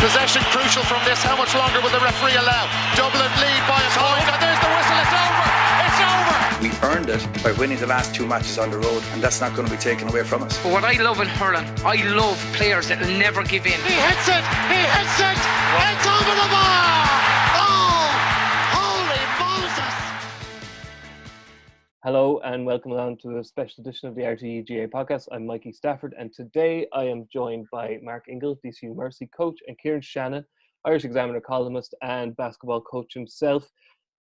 Possession crucial from this. How much longer will the referee allow? Dublin lead by a point, and there's the whistle. It's over. It's over. We earned it by winning the last 2 matches on the road, and that's not going to be taken away from us. But what I love in hurling, I love players that will never give in. He hits it. He hits it. It's over the bar. Oh, holy Moses. Hello and welcome along to a special edition of the RTÉ GAA Podcast. I'm Mikey Stafford, and today I am joined by Mark Ingle, DCU Mercy coach, and Kieran Shannon, Irish Examiner columnist and basketball coach himself.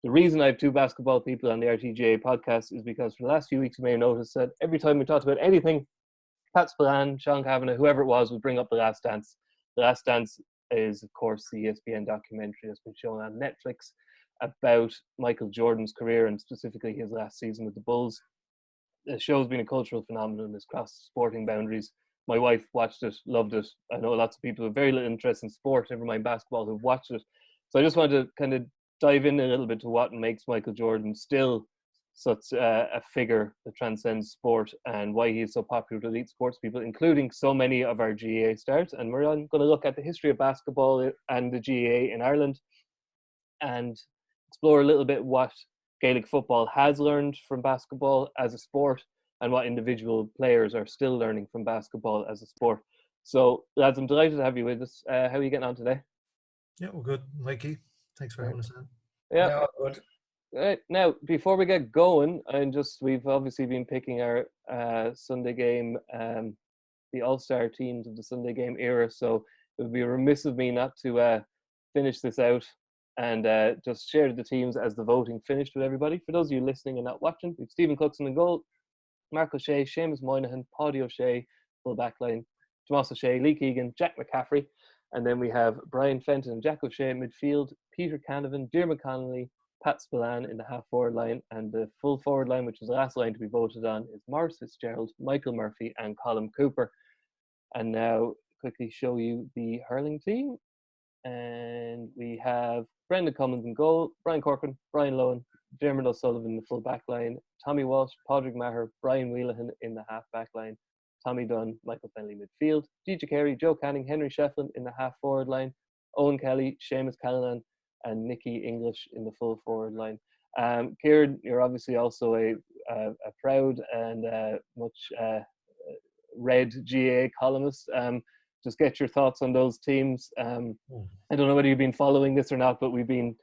The reason I have two basketball people on the RTÉ GAA Podcast is because for the last few weeks you may have noticed that every time we talked about anything, Pat Spillane, Sean Kavanagh, whoever it was, would bring up The Last Dance. The Last Dance is, of course, the ESPN documentary that's been shown on Netflix about Michael Jordan's career and specifically his last season with the Bulls. The show's been a cultural phenomenon. It's crossed sporting boundaries. My wife watched it, loved it. I know lots of people with very little interest in sport, never mind basketball, who've watched it. So I just wanted to kind of dive in a little bit to what makes Michael Jordan still such a figure that transcends sport and why he is so popular with elite sports people, including so many of our GAA stars. And we're going to look at the history of basketball and the GAA in Ireland and explore a little bit what Gaelic football has learned from basketball as a sport and what individual players are still learning from basketball as a sport. So, lads, I'm delighted to have you with us. How are you getting on today? Yeah, well, good, Mikey. Thanks for having us on. Yeah, good. Right. Now, before we get going, we've obviously been picking our Sunday game, the All-Star teams of the Sunday game era, so it would be remiss of me not to finish this out and just share the teams as the voting finished with everybody. For those of you listening and not watching, we've Stephen Cookson in goal, Mark O'Shea, Seamus Moynihan, Paddy O'Shea, full back line, Tomas O'Shea, Lee Keegan, Jack McCaffrey, and then we have Brian Fenton and Jack O'Shea in midfield, Peter Canavan, Diarmuid Connolly, Pat Spillane in the half-forward line, and the full forward line, which is the last line to be voted on, is Maurice Fitzgerald, Michael Murphy, and Colin Cooper. And now, quickly show you the hurling team. And we have Brendan Cummins in goal, Brian Corcoran, Brian Lohan, Dermot O'Sullivan in the full back line, Tommy Walsh, Padraig Maher, Brian Wheelahan in the half back line, Tommy Dunn, Michael Fennelly midfield, DJ Carey, Joe Canning, Henry Shefflin in the half forward line, Owen Kelly, Seamus Callanan, and Nicky English in the full forward line. Kieran, you're obviously also a proud and much read GAA columnist. Just get your thoughts on those teams. I don't know whether you've been following this or not, but we've been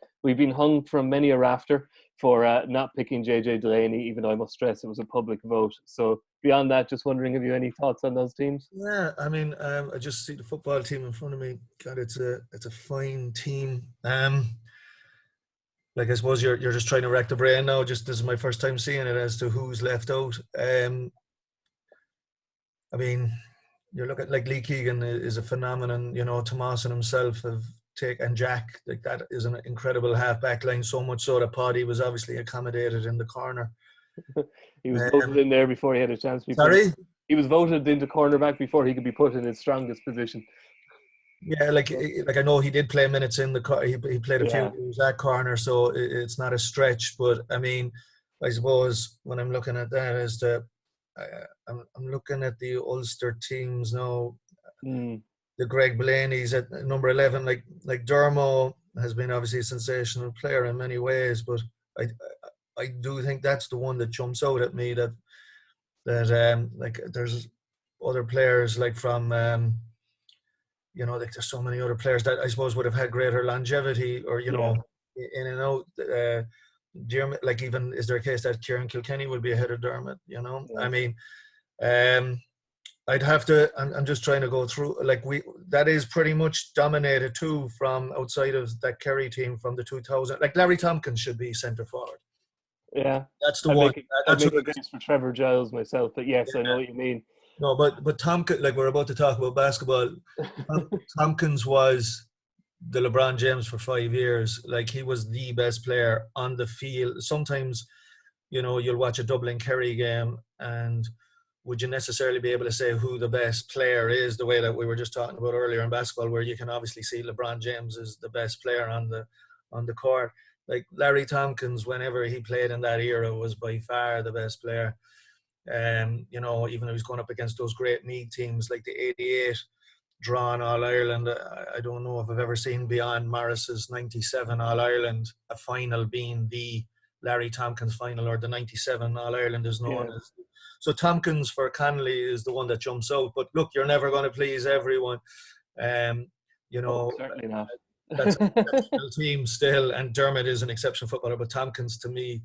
hung from many a rafter for not picking JJ Delaney, even though I must stress it was a public vote. So beyond that, just wondering, have you any thoughts on those teams? Yeah, I mean, I just see the football team in front of me. God, it's a fine team. Like I suppose you're just trying to rack the brain now. Just this is my first time seeing it as to who's left out. I mean, you look at like Lee Keegan is a phenomenon. You know, Tomas and himself and Jack, like that is an incredible half back line. So much so that Paddy was obviously accommodated in the corner. He was voted in there before he had a chance to be he was voted into cornerback before he could be put in his strongest position. Yeah, like I know he did play minutes in the he played a few games at corner, so it's not a stretch. But I mean, I suppose when I'm looking at that is I'm looking at the Ulster teams now. The Greg Blaney's at number 11. Like Dermo has been obviously a sensational player in many ways, but I do think that's the one that jumps out at me. That like there's other players like from you know, like there's so many other players that I suppose would have had greater longevity or you know in and out. Dermot, like even is there a case that Kieran Kilkenny would be ahead of Dermot? You know, I mean, I'd have to. I'm just trying to go through. Like that is pretty much dominated too from outside of that Kerry team from the 2000. Like Larry Tompkins should be centre forward. Yeah, that's the one. I'd make a case for Trevor Giles myself, but yes, I know what you mean. No, but Tompkins, like we're about to talk about basketball, Tompkins was the LeBron James for 5 years. Like he was the best player on the field. Sometimes, you know, you'll watch a Dublin Kerry game and would you necessarily be able to say who the best player is the way that we were just talking about earlier in basketball, where you can obviously see LeBron James is the best player on the court. Like Larry Tompkins, whenever he played in that era, was by far the best player. You know, even though he was going up against those great Meath teams like the 88 drawn All-Ireland. I don't know if I've ever seen beyond Morris's 97 All-Ireland, a final being the Larry Tompkins final, or the 97 All-Ireland is known as. So Tompkins for Connolly is the one that jumps out. But look, you're never going to please everyone. Certainly not. That's an exceptional team still, and Dermot is an exceptional footballer, but Tompkins to me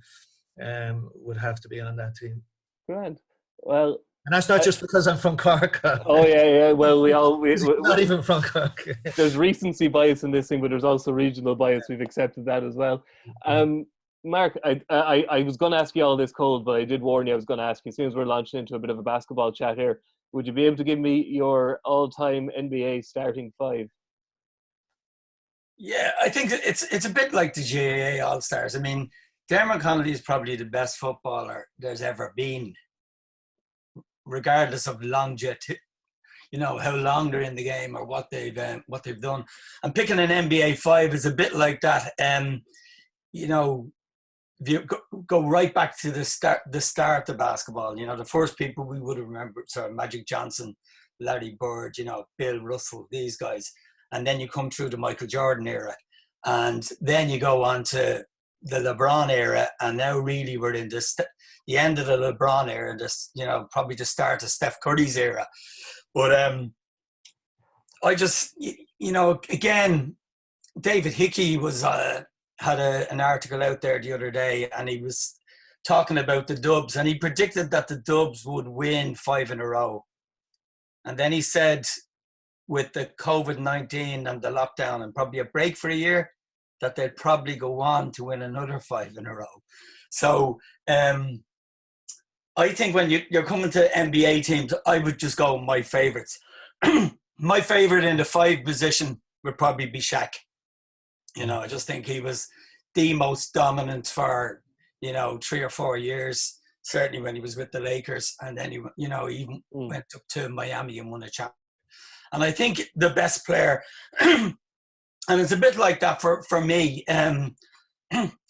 would have to be on that team. Grand. Well, and that's not just because I'm from Cork. Oh yeah. Well, we're not even from Cork. There's recency bias in this thing, but there's also regional bias. We've accepted that as well. Mark, I was going to ask you all this cold, but I did warn you I was going to ask you. As soon as we're launching into a bit of a basketball chat here, would you be able to give me your all-time NBA starting five? Yeah, I think it's a bit like the GAA All-Stars. I mean, Dermot Connolly is probably the best footballer there's ever been, regardless of longevity, how long they're in the game or what they've done. And picking an NBA five is a bit like that. If you go right back to the start of basketball, the first people we would have remembered, Magic Johnson, Larry Bird, Bill Russell, these guys. And then you come through the Michael Jordan era. And then you go on to the LeBron era. And now really we're in the end of the LeBron era, probably the start of Steph Curry's era. But I just, again, David Hickey had an article out there the other day, and he was talking about the Dubs, and he predicted that the Dubs would win 5 in a row. And then he said, with the COVID-19 and the lockdown and probably a break for a year, that they'd probably go on to win another 5 in a row. So I think when you're coming to NBA teams, I would just go my favourites. My favourite in the 5 position would probably be Shaq. I just think he was the most dominant for, 3 or 4 years, certainly when he was with the Lakers. And then he even went up to Miami and won a championship. And I think the best player, and it's a bit like that for me.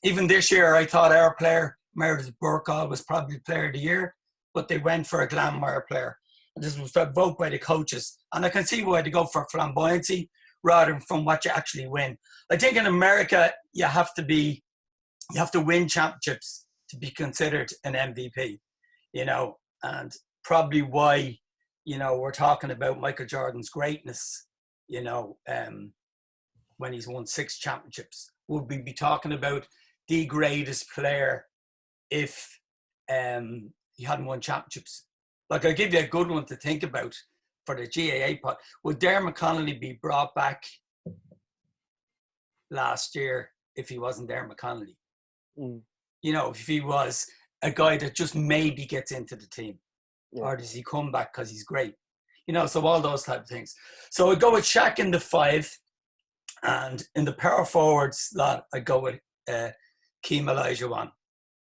Even this year, I thought our player, Meredith Burkall, was probably player of the year, but they went for a glamour player. And this was voted by the coaches. And I can see why they go for flamboyancy rather than from what you actually win. I think in America, you have to win championships to be considered an MVP, and probably why, we're talking about Michael Jordan's greatness, when he's won 6 championships. Would we be talking about the greatest player if he hadn't won championships? Like, I'll give you a good one to think about for the GAA pot. Would Dermot Connolly be brought back last year if he wasn't Dermot Connolly? If he was a guy that just maybe gets into the team. Or does he come back because he's great? So all those type of things. So I'd go with Shaq in the 5. And in the power forwards lot, I'd go with Keem Olajuwon.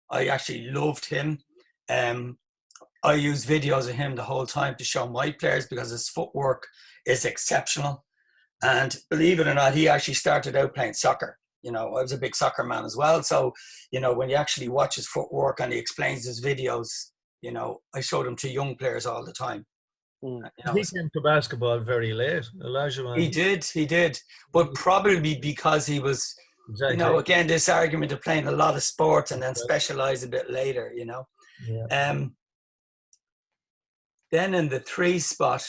I actually loved him. I use videos of him the whole time to show my players because his footwork is exceptional. And believe it or not, he actually started out playing soccer. I was a big soccer man as well. So, when you actually watch his footwork and he explains his videos, I showed him to young players all the time. He came to basketball very late, Olajuwon. He did. But probably because he was, again, this argument of playing a lot of sports and then specialise a bit later, Yeah. Then in the 3 spot,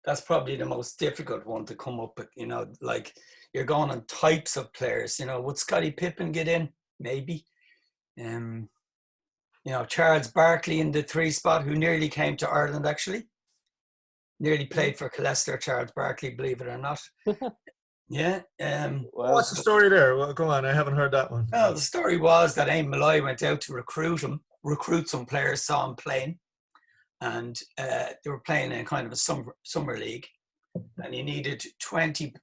that's probably the most difficult one to come up with, like you're going on types of players. Would Scottie Pippen get in? Maybe. Charles Barkley in the 3 spot, who nearly came to Ireland, actually. Nearly played for Leicester, Charles Barkley, believe it or not. Yeah. What's the story there? Well, go on, I haven't heard that one. Well, the story was that Aim Malloy went out to recruit some players, saw him playing. And they were playing in kind of a summer league. And he needed 20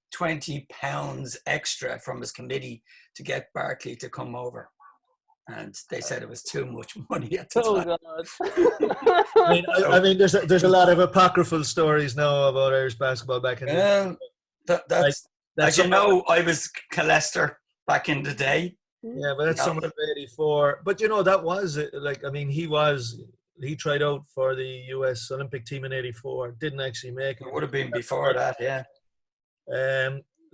pounds extra from his committee to get Barkley to come over. And they said it was too much money at the time. God. I mean, there's a lot of apocryphal stories now about Irish basketball back in the day. That's as you know, I was Leicester back in the day. Yeah, but that's summer of '84. But that was he was he tried out for the US Olympic team in '84. Didn't actually make it. It would have been before that, yeah.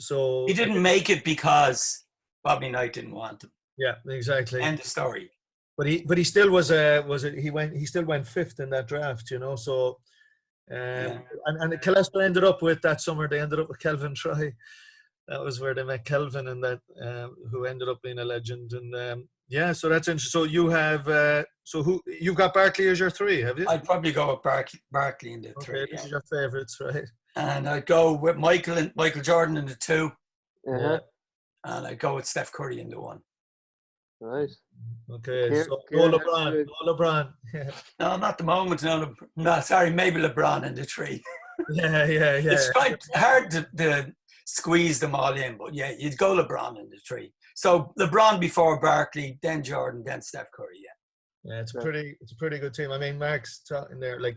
So he didn't make it because Bobby Knight didn't want him. Yeah, exactly. End of story. But he still he still went fifth in that draft, you know. So and Killestra ended up with that summer. They ended up with Kelvin Troy. That was where they met Kelvin, and that who ended up being a legend. And so that's interesting. So you have you've got Barkley as your 3, have you? I'd probably go with Barkley in the 3. Okay, this is your favourites, right? And I'd go with Michael Jordan in the 2. Uh-huh. And I'd go with Steph Curry in the 1. Right. Okay, so no LeBron. Yeah. No, not the moment. No, sorry, maybe LeBron in the 3. Yeah. It's quite hard to squeeze them all in, but yeah, you'd go LeBron in the 3. So LeBron before Barkley, then Jordan, then Steph Curry. Yeah, it's a pretty good team. I mean, Mark's talking there, like,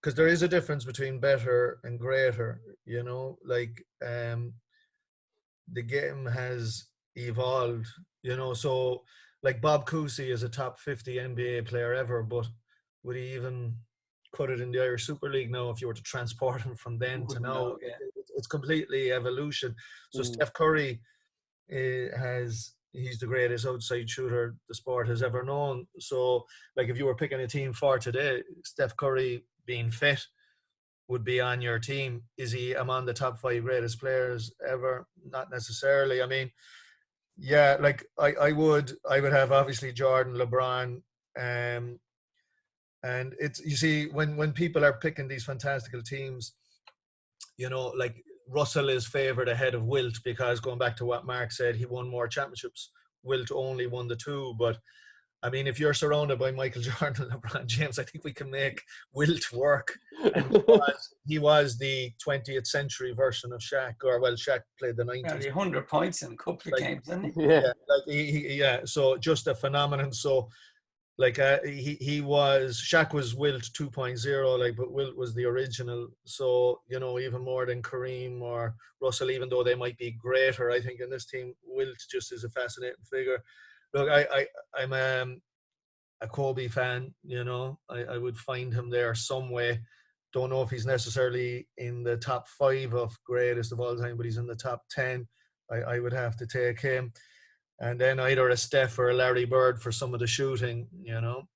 because there is a difference between better and greater. You know, like the game has evolved. You know, so like Bob Cousy is a top 50 NBA player ever, but would he even cut it in the Irish Super League now if you were to transport him from then to now? Yeah. It's completely evolution. So Steph Curry he's the greatest outside shooter the sport has ever known. So like if you were picking a team for today, Steph Curry being fit would be on your team. Is he among the top 5 greatest players ever? Not necessarily. I mean, yeah, like I would have obviously Jordan, LeBron, and it's, you see, when people are picking these fantastical teams, you know, like Russell is favoured ahead of Wilt because, going back to what Mark said, he won more championships. Wilt only won the 2, but I mean, if you're surrounded by Michael Jordan and LeBron James, I think we can make Wilt work. And he was the 20th century version of Shaq, or well, Shaq played the 90s. 100 points in a couple of games, didn't he? Yeah. So just a phenomenon. So like Shaq was Wilt 2.0, like, but Wilt was the original. So, you know, even more than Kareem or Russell, even though they might be greater, I think in this team, Wilt just is a fascinating figure. Look, I'm a Kobe fan, you know. I would find him there some way. Don't know if he's necessarily in the top 5 of greatest of all time, but he's in the top 10. I would have to take him. And then either a Steph or a Larry Bird for some of the shooting, you know.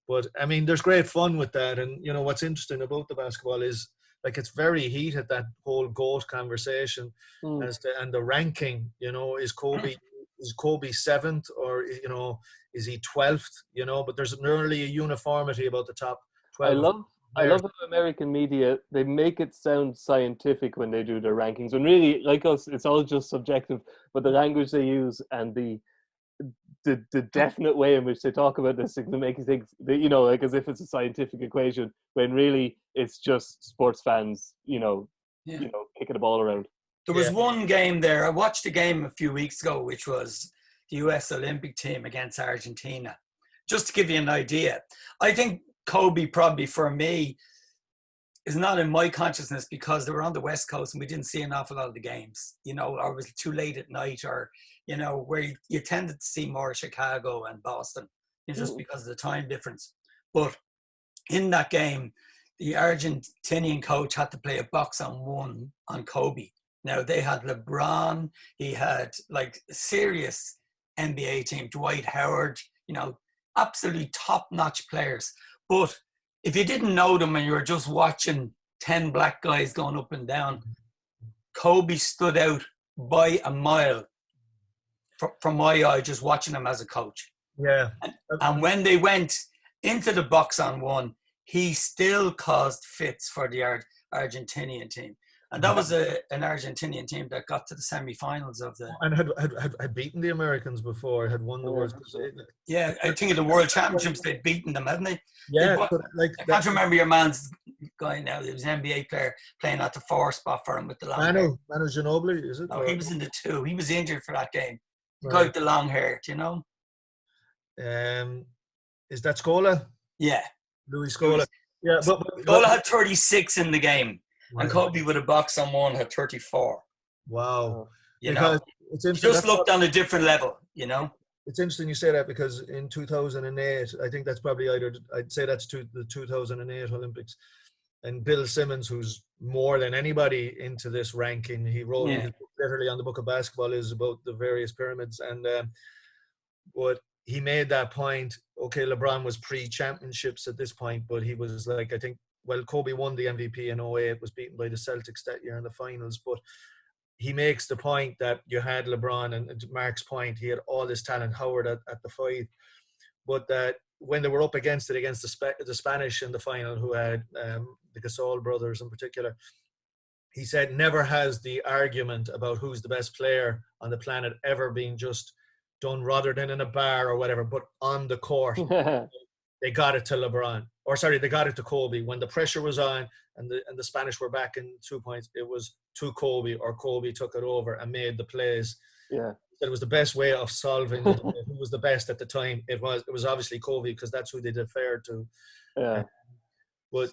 But, I mean, there's great fun with that. And, you know, what's interesting about the basketball is, like, it's very heated, that whole GOAT conversation. And the ranking, you know, is Kobe 7th, or, you know, is he 12th, you know? But there's nearly a uniformity about the top 12. I love how American media, they make it sound scientific when they do their rankings, and really, like us, it's all just subjective. But the language they use and the definite way in which they talk about this thing to make you think, you know, like as if it's a scientific equation, when really it's just sports fans, you know, kicking the ball around. There was one game there. I watched a game a few weeks ago, which was the US Olympic team against Argentina. Just to give you an idea, I think Kobe probably for me is not in my consciousness because they were on the West Coast and we didn't see an awful lot of the games, you know, or it was too late at night, or, you know, where you tended to see more Chicago and Boston, you know, just because of the time difference. But in that game, the Argentinian coach had to play a box on 1 on Kobe. Now, they had LeBron, he had like a serious NBA team, Dwight Howard, you know, absolutely top-notch players. But if you didn't know them and you were just watching 10 black guys going up and down, Kobe stood out by a mile from my eye, just watching him as a coach. Yeah. And when they went into the box on 1, he still caused fits for the Argentinian team. And that was an Argentinian team that got to the semi-finals of the... And had beaten the Americans before, had won the World Cup. Yeah, I think in the World Championships they'd beaten them, hadn't they? Yeah. I can't remember your man's guy now. He was an NBA player playing at the 4 spot for him with the long hair. Manu Ginobili, is it? No, he was in the 2. He was injured for that game. The guy with the long hair, do you know? Is that Scola? Yeah. Louis Scola. Yeah, but Scola had 36 in the game. Right. And Kobe with a box on 1 had 34. Wow. You know, it's just looked on a different level, you know? It's interesting you say that, because in 2008, I think that's probably I'd say that's the 2008 Olympics. And Bill Simmons, who's more than anybody into this ranking, he wrote his book literally on the book of basketball is about the various pyramids. And but he made that point. Okay, LeBron was pre-championships at this point, but he was like, I think, well, Kobe won the MVP in 08, was beaten by the Celtics that year in the finals. But he makes the point that you had LeBron, and Mark's point, he had all this talent, Howard at the 5, but that when they were up against the Spanish in the final, who had the Gasol brothers in particular, he said never has the argument about who's the best player on the planet ever been just done rather than in a bar or whatever, but on the court. They got it to LeBron, they got it to Kobe. When the pressure was on and the Spanish were back in 2 points, it was to Kobe, or Kobe took it over and made the plays. Yeah. It was the best way of solving who was the best at the time. It was obviously Kobe, because that's who they deferred to. Yeah. But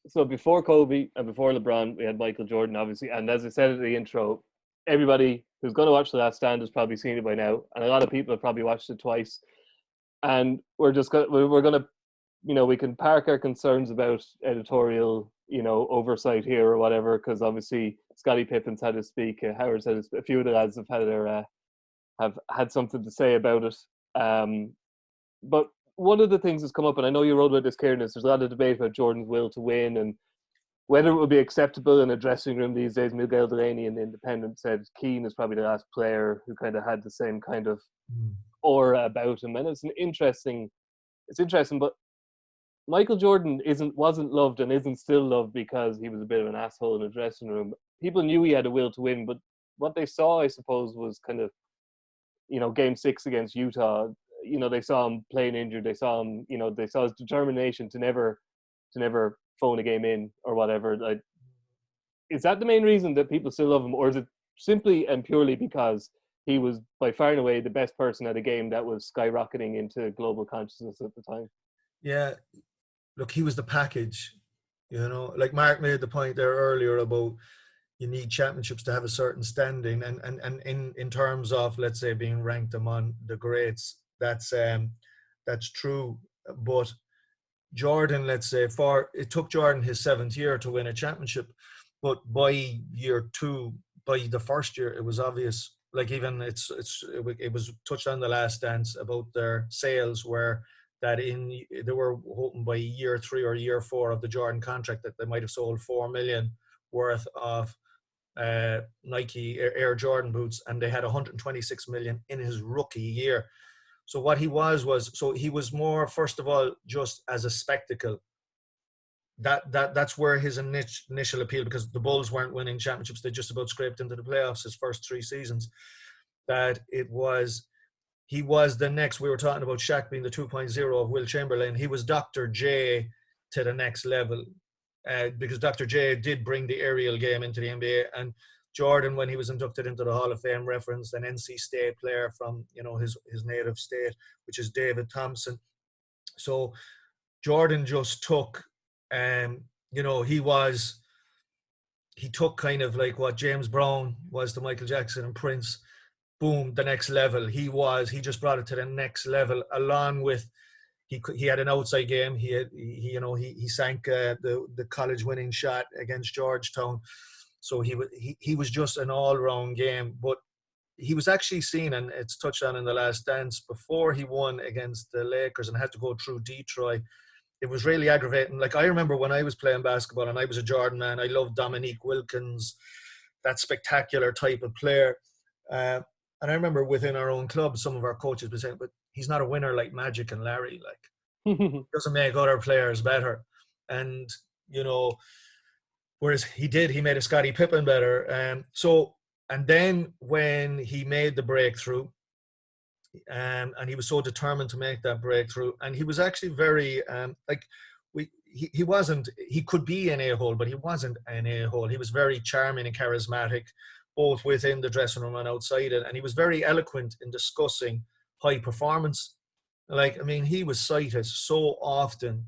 So before Kobe and before LeBron, we had Michael Jordan, obviously. And as I said at the intro, everybody who's going to watch The Last Stand has probably seen it by now, and a lot of people have probably watched it twice. And we're going to, we can park our concerns about editorial, oversight here or whatever, because obviously Scottie Pippen's had his speak, Howard's had his, a few of the lads have had have had something to say about it. But one of the things that's come up, and I know you wrote about this, Kieran, is there's a lot of debate about Jordan's will to win and whether it would be acceptable in a dressing room these days. Miguel Delaney in The Independent said Keane is probably the last player who kind of had the same kind of aura about him, and it's interesting, but Michael Jordan wasn't loved and isn't still loved because he was a bit of an asshole in a dressing room. People knew he had a will to win, but what they saw, I suppose, was kind of, Game 6 against Utah. They saw him playing injured. They saw him, they saw his determination to never phone a game in or whatever. Like, is that the main reason that people still love him, or is it simply and purely because he was by far and away the best person at a game that was skyrocketing into global consciousness at the time? Yeah, look, he was the package. Like Mark made the point there earlier about you need championships to have a certain standing, and in terms of, let's say, being ranked among the greats, that's true. But Jordan, let's say, it took Jordan his 7th year to win a championship, but by year 2, by the first year, it was obvious. Like, even it was touched on The Last Dance about their sales, where that they were hoping by year 3 or year 4 of the Jordan contract that they might have sold 4 million worth of Nike Air Jordan boots, and they had 126 million in his rookie year. So what he was he was more, first of all, just as a spectacle. That's where his initial appeal, because the Bulls weren't winning championships. They just about scraped into the playoffs his first 3 seasons. He was the next, we were talking about Shaq being the 2.0 of Will Chamberlain. He was Dr. J to the next level, because Dr. J did bring the aerial game into the NBA. And Jordan, when he was inducted into the Hall of Fame, referenced an NC State player from, his native state, which is David Thompson. So Jordan just took, he took kind of like what James Brown was to Michael Jackson and Prince. Boom, the next level. He just brought it to the next level, along with, he had an outside game. He sank the college winning shot against Georgetown. So he was just an all-round game. But he was actually seen, and it's touched on in The Last Dance, before he won against the Lakers and had to go through Detroit. It was really aggravating. Like, I remember when I was playing basketball and I was a Jordan man, I loved Dominique Wilkins, that spectacular type of player. And I remember within our own club, some of our coaches would say, but he's not a winner like Magic and Larry. Like, doesn't make other players better. And, whereas he made a Scottie Pippen better. And then when he made the breakthrough, and he was so determined to make that breakthrough, and he was actually very, he could be an a-hole, but he wasn't an a-hole. He was very charming and charismatic, both within the dressing room and outside it. And he was very eloquent in discussing high performance. Like, I mean, he was cited so often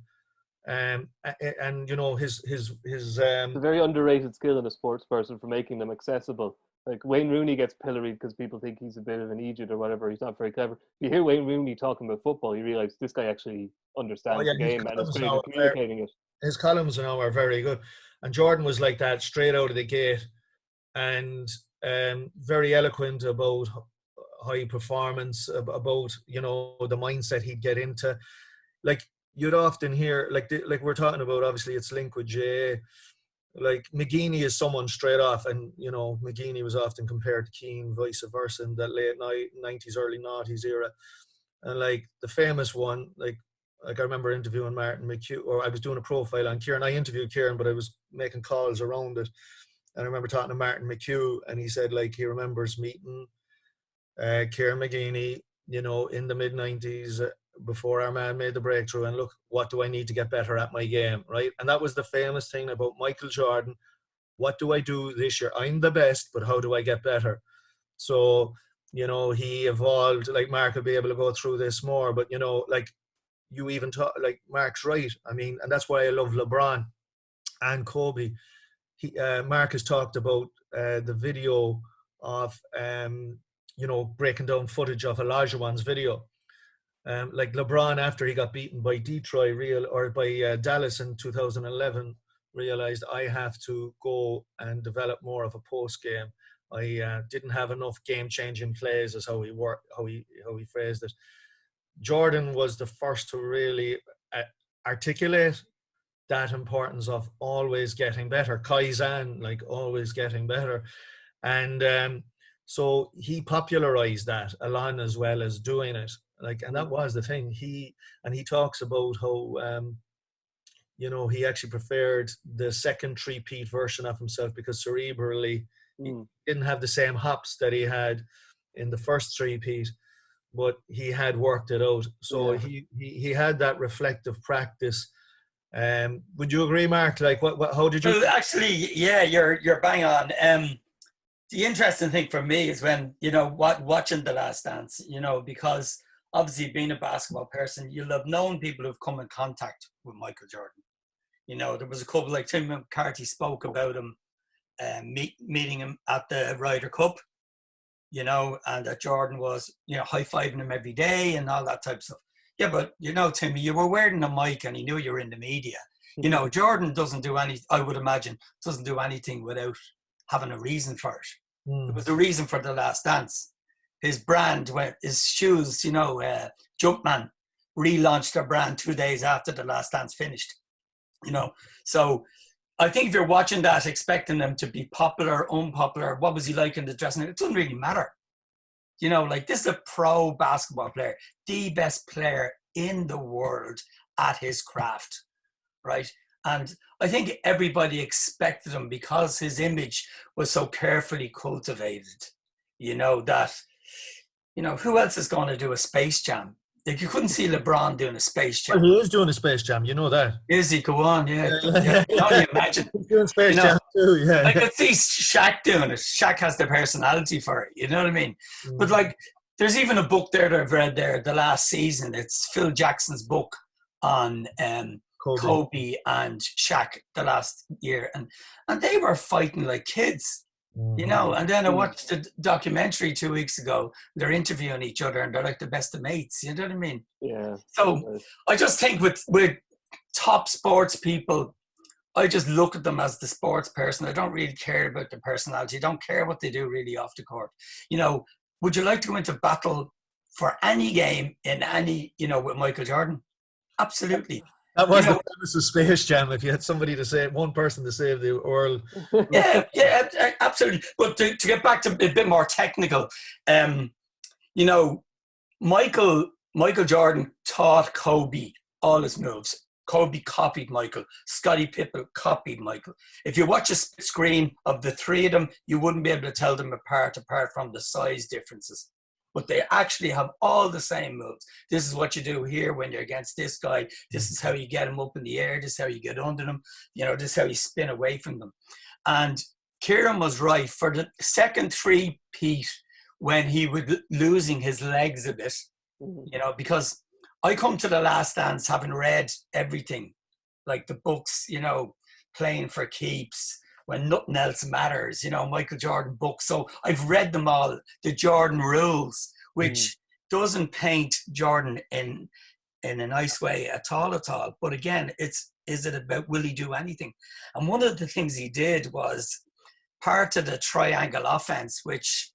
And you know, his It's a very underrated skill in a sports person for making them accessible. Like Wayne Rooney gets pilloried because people think he's a bit of an idiot or whatever. He's not very clever. You hear Wayne Rooney talking about football, you realise this guy actually understands the game and is great at communicating it. His columns now are very good. And Jordan was like that straight out of the gate, and very eloquent about high performance, about, you know, the mindset he'd get into. Like, you'd often hear, like we're talking about, obviously it's linked with GAA. Like McGeaney is someone straight off, and you know, McGeaney was often compared to Keane, vice versa, in that late 90s, early 90s era. And like the famous one, like I remember interviewing Martin McHugh, or I was doing a profile on Kieran. I interviewed Kieran, but I was making calls around it. And I remember talking to Martin McHugh, and he said like he remembers meeting Kieran McGeaney, you know, in the mid-90s, before our man made the breakthrough, and look, what do I need to get better at my game, right? And that was the famous thing about Michael Jordan. What do I do this year? I'm the best, but how do I get better? So, you know, he evolved. Like Mark will be able to go through this more, but you know, like you even talk, like Mark's right. I mean, and that's why I love LeBron and Kobe. Mark has talked about the video of you know, breaking down footage of Olajuwon's video. Like LeBron, after he got beaten by by Dallas in 2011, realized I have to go and develop more of a post game. I didn't have enough game-changing plays, is how he phrased it. Jordan was the first to really articulate that importance of always getting better. Kaizen, like always getting better, and so he popularized that along as well as doing it. Like, and that was the thing. He talks about how, you know, he actually preferred the second three-peat version of himself because cerebrally he didn't have the same hops that he had in the first three-peat, but he had worked it out. So he had that reflective practice. Would you agree, Mark? Like, how did you? Well, actually, yeah, you're bang on. The interesting thing for me is when, you know, watching The Last Dance, you know, because obviously being a basketball person, you'll have known people who've come in contact with Michael Jordan. You know, there was a couple, like Tim McCarthy spoke about him meeting him at the Ryder Cup, you know, and that Jordan was, you know, high-fiving him every day and all that type of stuff. Yeah, but, you know, Timmy, you were wearing a mic and he knew you were in the media. You know, Jordan doesn't do I would imagine, doesn't do anything without having a reason for it. There was a reason for The Last Dance. His brand, his shoes, you know, Jumpman relaunched their brand 2 days after The Last Dance finished, you know. So I think if you're watching that, expecting them to be popular, unpopular, what was he like in the dressing room, it doesn't really matter. You know, like, this is a pro basketball player, the best player in the world at his craft, right? And I think everybody expected him, because his image was so carefully cultivated, you know, that, you know, who else is going to do a Space Jam? Like, you couldn't see LeBron doing a Space Jam. Well, he is doing a Space Jam, you know that. Is he? Go on, yeah. Can only imagine. He's doing Space Jam too, yeah. I could see Shaq doing it. Shaq has the personality for it, you know what I mean? But, like, there's even a book there that I've read there, The Last Season. It's Phil Jackson's book on Kobe and Shaq the last year. And they were fighting like kids. You know, and then I watched the documentary 2 weeks ago. They're interviewing each other and they're like the best of mates. You know what I mean? Yeah. So I just think with top sports people, I just look at them as the sports person. I don't really care about their personality. I don't care what they do really off the court. You know, would you like to go into battle for any game in any, you know, with Michael Jordan? Absolutely. That was the premise of Space Jam. If you had somebody to save, one person to save the world. Yeah, absolutely. But to get back to a bit more technical, you know, Michael Jordan taught Kobe all his moves. Kobe copied Michael. Scottie Pippen copied Michael. If you watch a screen of the three of them, you wouldn't be able to tell them apart from the size differences. But they actually have all the same moves. This is what you do here when you're against this guy. This is how you get him up in the air. This is how you get under them. You know, this is how you spin away from them. And Kieran was right. For the second three-peat, when he was losing his legs a bit, you know, because I come to The Last Dance having read everything. like the books, you know, Playing for Keeps, When Nothing Else Matters, you know, Michael Jordan books. So I've read them all. The Jordan Rules, which doesn't paint Jordan in a nice way at all. But again, is it about will he do anything? And one of the things he did was part of the triangle offense, which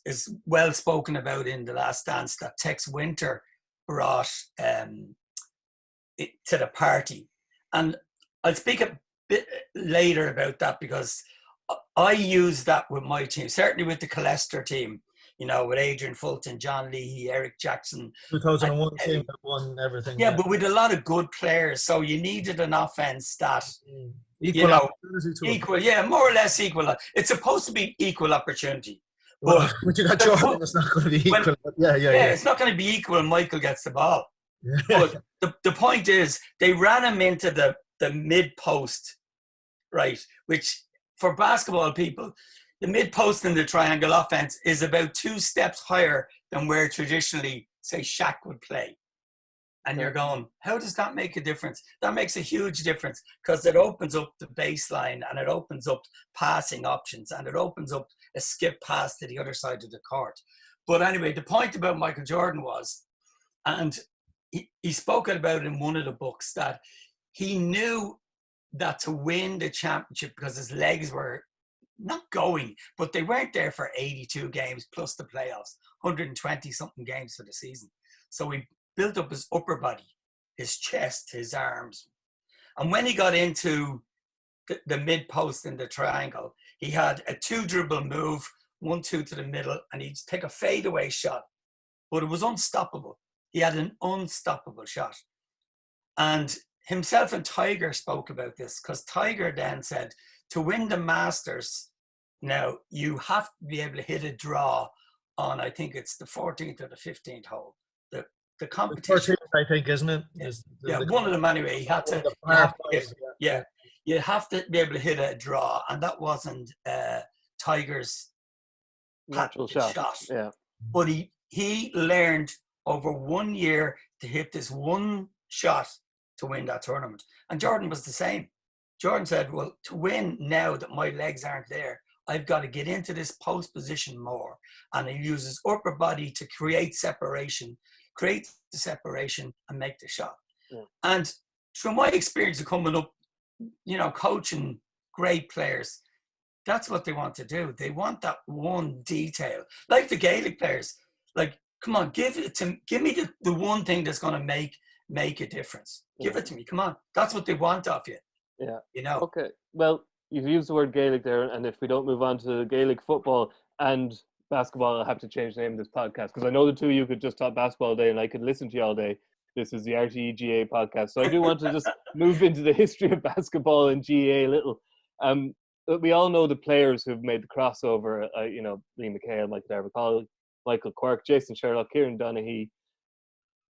is well spoken about in The Last Dance, that Tex Winter brought it to the party. And I'll speak a bit later about that, because I use that with my team, certainly with the Colester team, you know, with Adrian Fulton, John Leahy, Eric Jackson. 2001 team that won everything. Yeah, but with a lot of good players. So you needed an offense that, Equal, you know, equal, yeah, more or less equal. It's supposed to be equal opportunity. Well, but you got Jordan, it's not going to be equal. Yeah, it's not going to be equal when Michael gets the ball. Yeah. But the point is, they ran him into the mid post, right? Which for basketball people, the mid post in the triangle offense is about 2 steps higher than where traditionally, say, Shaq would play. And you're going, how does that make a difference? That makes a huge difference, because it opens up the baseline, and it opens up passing options, and it opens up a skip pass to the other side of the court. But anyway, the point about Michael Jordan was, and he spoke about it in one of the books, that he knew that to win the championship, because his legs were not going, but they weren't there for 82 games plus the playoffs, 120 something games for the season. So he built up his upper body, his chest, his arms. And when he got into the mid post in the triangle, he had a 2 dribble move, 1-2 to the middle, and he'd take a fadeaway shot, but it was unstoppable. He had an unstoppable shot. And himself and Tiger spoke about this, because Tiger then said, to win the Masters, now you have to be able to hit a draw on, I think it's the 14th or the 15th hole. The competition, I think, isn't it? One of them anyway. He had to. You have to be able to hit a draw, and that wasn't Tiger's natural shot. Yeah, but he learned over 1 year to hit this one shot to win that tournament. And Jordan was the same. Jordan said, well, to win now that my legs aren't there, I've got to get into this post position more. And he uses upper body to create the separation and make the shot. Yeah. And from my experience of coming up, you know, coaching great players, that's what they want to do. They want that one detail. Like the Gaelic players, like, come on, give me the one thing that's going to make a difference. Give it to me. Come on. That's what they want of you. Yeah. You know? Okay. Well, you've used the word Gaelic there, and if we don't move on to Gaelic football and basketball, I'll have to change the name of this podcast, because I know the two of you could just talk basketball all day and I could listen to you all day. This is the RTÉ GAA podcast. So I do want to just move into the history of basketball and GAA a little. We all know the players who've made the crossover, you know, Lee McHale, Michael Darvall, Michael Quirk, Jason Sherlock, Kieran Donaghy.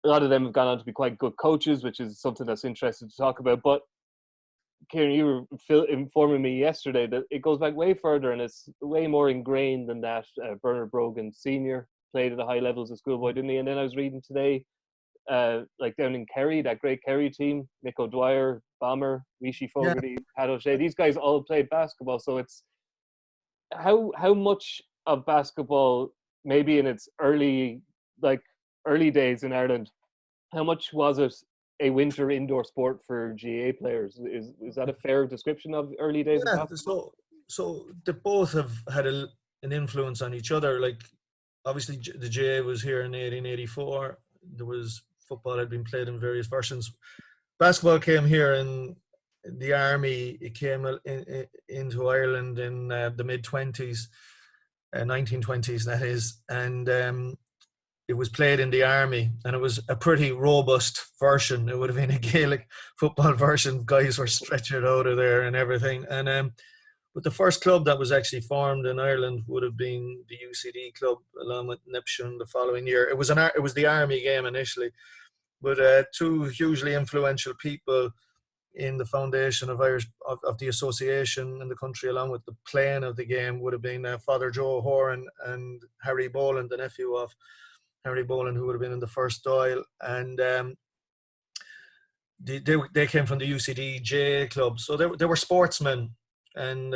A lot of them have gone on to be quite good coaches, which is something that's interesting to talk about. But Kieran, you were informing me yesterday that it goes back way further and it's way more ingrained than that. Bernard Brogan Sr. played at the high levels of schoolboy, didn't he? And then I was reading today, like down in Kerry, that great Kerry team, Nick O'Dwyer, Bomber, Rishi Fogarty, Pat O'Shea, these guys all played basketball. So it's how much of basketball, maybe in its early days in Ireland, how much was it a winter indoor sport for GAA players? Is that a fair description of early days of basketball? So they both have had an influence on each other. Like, obviously the GAA was here in 1884. There was football had been played in various versions. Basketball came here in the army. It came into Ireland in the mid-20s, 1920s that is, and it was played in the army, and it was a pretty robust version. It would have been a Gaelic football version. Guys were stretched out of there and everything. And but the first club that was actually formed in Ireland would have been the UCD club, along with Nipshun the following year. It was the army game initially, but two hugely influential people in the foundation of the association in the country, along with the playing of the game, would have been Father Joe Horan and Harry Boland, the nephew of Harry Boland, who would have been in the first Dáil. And they came from the UCD GAA club, so they were sportsmen. And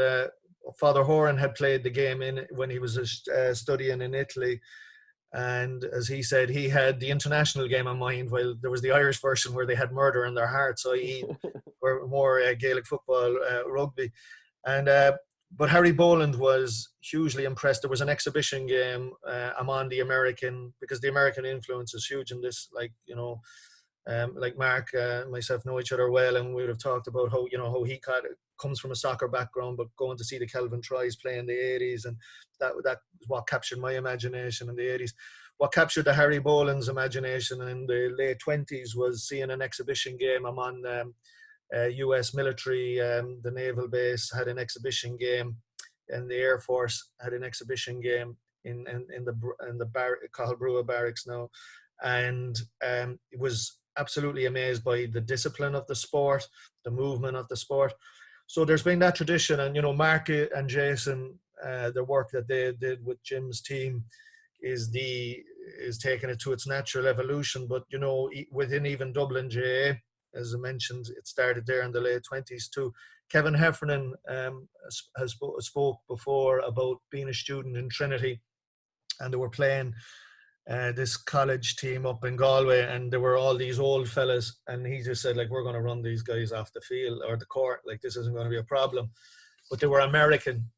Father Horan had played the game when he was studying in Italy. And as he said, he had the international game in mind, while there was the Irish version where they had murder in their hearts, i.e. were more Gaelic football, rugby. And but Harry Boland was hugely impressed. There was an exhibition game among the American, because the American influence is huge in this. Like, you know, like Mark, myself know each other well, and we would have talked about how, you know, how he comes from a soccer background, but going to see the Kelvin Tries play in the 80s, and that was what captured my imagination in the 80s. What captured the Harry Boland's imagination in the late 20s was seeing an exhibition game among US military. The naval base had an exhibition game, and the Air Force had an exhibition game in the Cathal barracks now, and it was absolutely amazed by the discipline of the sport, the movement of the sport. So there's been that tradition, and, you know, Mark and Jason, the work that they did with Jim's team is taking it to its natural evolution. But, you know, within even Dublin GAA, as I mentioned, it started there in the late 20s too. Kevin Heffernan has spoke before about being a student in Trinity, and they were playing this college team up in Galway, and there were all these old fellas, and he just said, like, we're going to run these guys off the field or the court, like, this isn't going to be a problem. But they were American.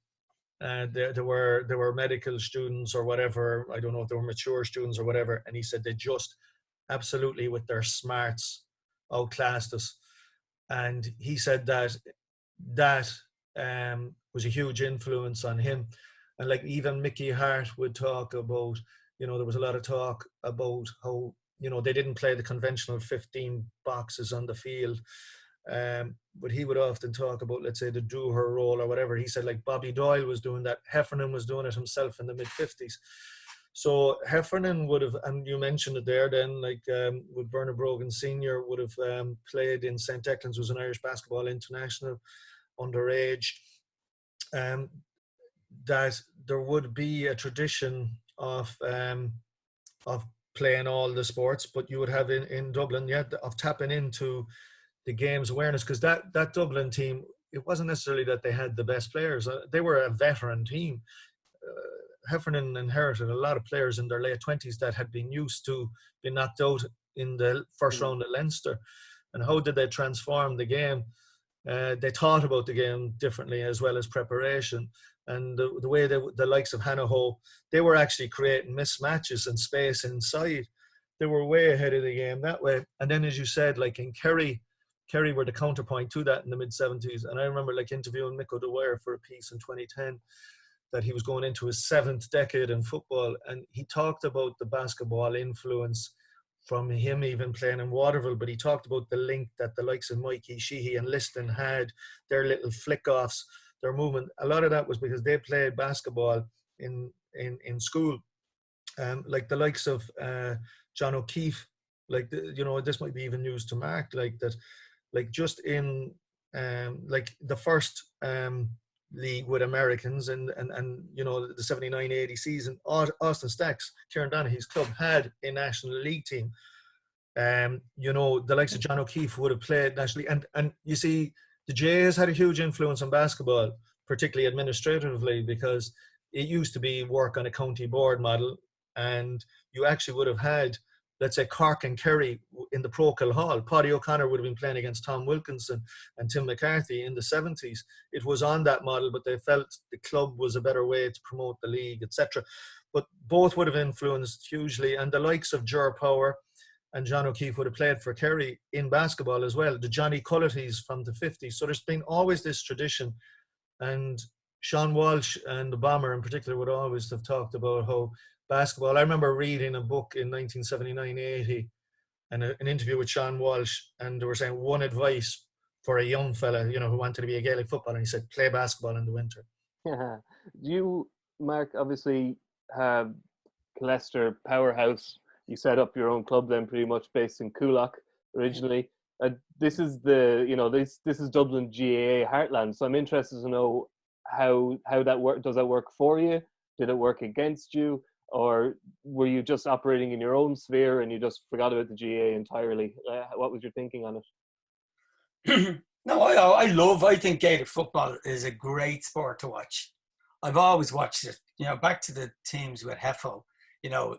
They were medical students or whatever. I don't know if they were mature students or whatever. And he said they just absolutely, with their smarts, outclassed us. And he said that was a huge influence on him. And like even Mickey Hart would talk about, you know, there was a lot of talk about how, you know, they didn't play the conventional 15 boxes on the field. But he would often talk about, let's say, the do-her role or whatever. He said, like, Bobby Doyle was doing that. Heffernan was doing it himself in the mid-50s. So Heffernan would have, and you mentioned it there then, like with Bernard Brogan Sr. would have played in St. Declan's, was an Irish basketball international, underage. That there would be a tradition of playing all the sports, but you would have in Dublin, of tapping into the game's awareness, because that Dublin team, it wasn't necessarily that they had the best players. They were a veteran team. Heffernan inherited a lot of players in their late 20s that had been used to being knocked out in the first round of Leinster. And how did they transform the game? They thought about the game differently, as well as preparation. And the way the likes of Hanaho, they were actually creating mismatches and space inside. They were way ahead of the game that way. And then, as you said, like in Kerry were the counterpoint to that in the mid-70s. And I remember like interviewing Mick O'Dwyer for a piece in 2010, that he was going into his 7th decade in football. And he talked about the basketball influence from him even playing in Waterville, but he talked about the link that the likes of Mikey, Sheehy and Liston had, their little flick-offs, their movement. A lot of that was because they played basketball in school. Like the likes of John O'Keefe, like, you know, this might be even news to Mark, like that, like just in like the first league with Americans and you know, the 79-80 season, Austin Stacks, Kieran Donaghy's club, had a National League team. You know, the likes of John O'Keefe would have played nationally, and you see the Jays had a huge influence on basketball, particularly administratively, because it used to be work on a county board model, and you actually would have had, let's say, Cork and Kerry in the Procol Hall. Paddy O'Connor would have been playing against Tom Wilkinson and Tim McCarthy in the 70s. It was on that model, but they felt the club was a better way to promote the league, etc. But both would have influenced hugely. And the likes of Ger Power and John O'Keefe would have played for Kerry in basketball as well. The Johnny Culletys from the 50s. So there's been always this tradition. And Sean Walsh and the Bomber in particular would always have talked about how basketball. I remember reading a book in 1979-80 and an interview with Sean Walsh, and they were saying one advice for a young fella, you know, who wanted to be a Gaelic footballer, and he said, play basketball in the winter. You, Mark, obviously have Leicester powerhouse. You set up your own club then, pretty much based in Coolock originally. This is this is Dublin GAA heartland. So I'm interested to know how that work. Does that work for you? Did it work against you? Or were you just operating in your own sphere and you just forgot about the GAA entirely? What was your thinking on it? No, I think Gaelic football is a great sport to watch. I've always watched it. Back to the teams with Heffel.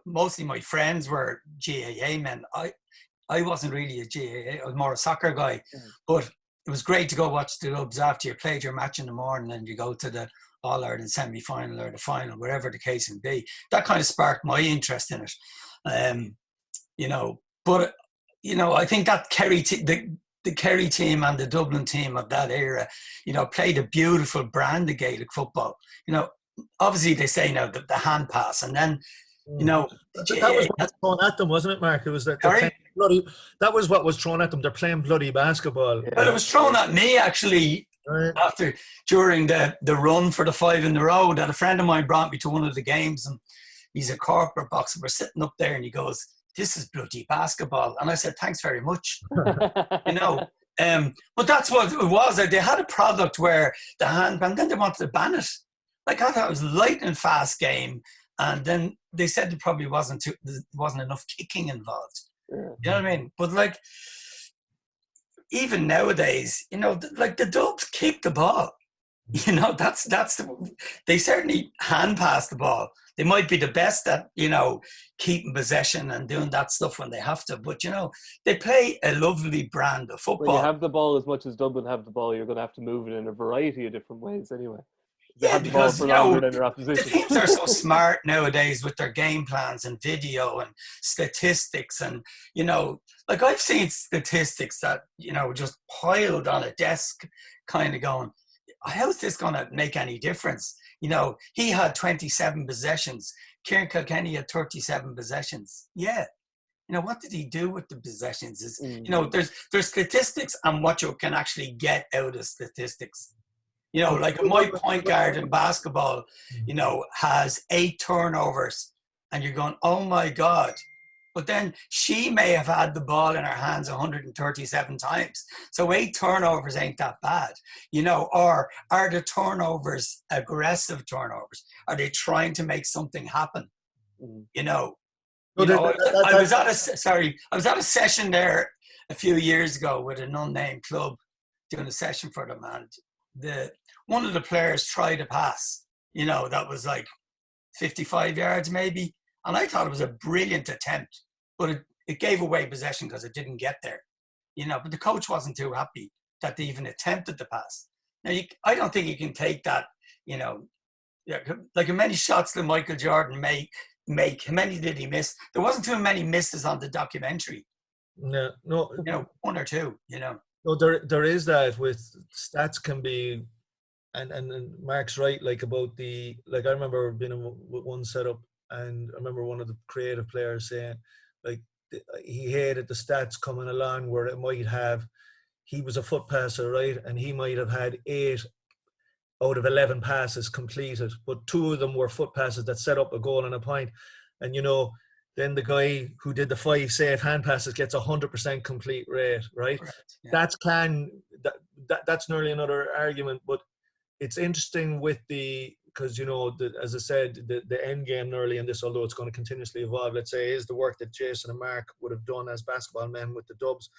Mostly my friends were GAA men. I wasn't really a GAA. I was more a soccer guy. But it was great to go watch the clubs after you played your match in the morning and you go to the All-Ireland semi-final or the final, wherever the case may be. That kind of sparked my interest in it. But I think that the Kerry team and the Dublin team of that era, played a beautiful brand of Gaelic football. Obviously they say now the hand pass, and then that was what was thrown at them, wasn't it, Mark? It was that that was what was thrown at them. They're playing bloody basketball. Well, it was thrown at me actually during the run for the 5 in the row. That a friend of mine brought me to one of the games, and he's a corporate boxer. We're sitting up there, and he goes, "This is bloody basketball," and I said, "Thanks very much." But that's what it was. They had a product where the handband, then they wanted to ban it. I thought it was a lightning fast game, and then they said there probably wasn't enough kicking involved. You know what I mean? But even nowadays, the Dubs kick the ball. They certainly hand pass the ball. They might be the best at keeping possession and doing that stuff when they have to, but they play a lovely brand of football. When you have the ball as much as Dublin have the ball, you're going to have to move it in a variety of different ways anyway. Because the teams are so smart nowadays with their game plans and video and statistics, and I've seen statistics that just piled on a desk, kind of going, how's this going to make any difference? He had 27 possessions. Kieran Kilkenny had 37 possessions. Yeah. What did he do with the possessions? There's statistics and what you can actually get out of statistics. My point guard in basketball, has 8 turnovers, and you're going, oh my God. But then she may have had the ball in her hands 137 times. So 8 turnovers ain't that bad, or are the turnovers aggressive turnovers? Are they trying to make something happen? I was at a session there a few years ago with an unnamed club doing a session for them, and one of the players tried a pass, that was 55 yards maybe. And I thought it was a brilliant attempt, but it gave away possession because it didn't get there, but the coach wasn't too happy that they even attempted the pass. Now, I don't think you can take that, how many shots did Michael Jordan make? How many did he miss? There wasn't too many misses on the documentary. No. 1 or 2, No, there is that with stats can be, and Mark's right, about the, I remember being with one setup, and I remember one of the creative players saying, he hated the stats coming along where it might have, he was a foot passer, right, and he might have had 8 out of 11 passes completed, but 2 of them were foot passes that set up a goal and a point, and then the guy who did the 5 safe hand passes gets 100% complete rate, right? Yeah. That's nearly another argument, but it's interesting with because as I said, the end game nearly in this, although it's going to continuously evolve, let's say, is the work that Jason and Mark would have done as basketball men with the Dubs,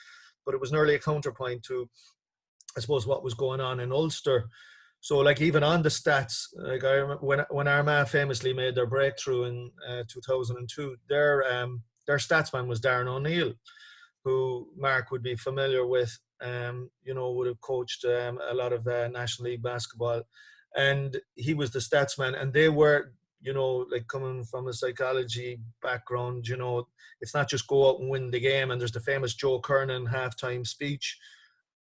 but it was nearly a counterpoint to, I suppose, what was going on in Ulster. So, even on the stats, I remember when Armagh famously made their breakthrough in 2002, their stats man was Darren O'Neill, who Mark would be familiar with. Would have coached a lot of National League basketball, and he was the stats man. And they were, coming from a psychology background, it's not just go out and win the game. And there's the famous Joe Kernan halftime speech,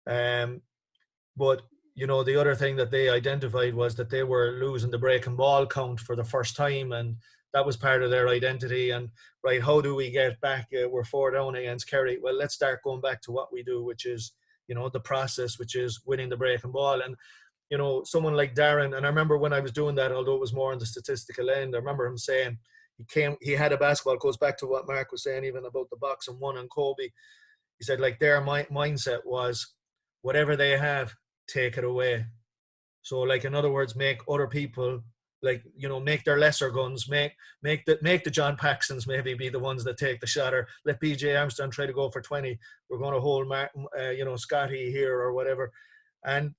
but. The other thing that they identified was that they were losing the breaking ball count for the first time, and that was part of their identity. And right, how do we get back? We're 4 down against Kerry. Well, let's start going back to what we do, which is, the process, which is winning the breaking ball. And, someone like Darren, and I remember when I was doing that, although it was more on the statistical end, I remember him saying he had a basketball, goes back to what Mark was saying, even about the boxing one and Kobe. He said, their mindset was, whatever they have, take it away. So in other words, make other people like, you know, make their lesser guns, make the John Paxsons maybe be the ones that take the shot, or let BJ Armstrong try to go for 20. We're going to hold Scotty here or whatever. And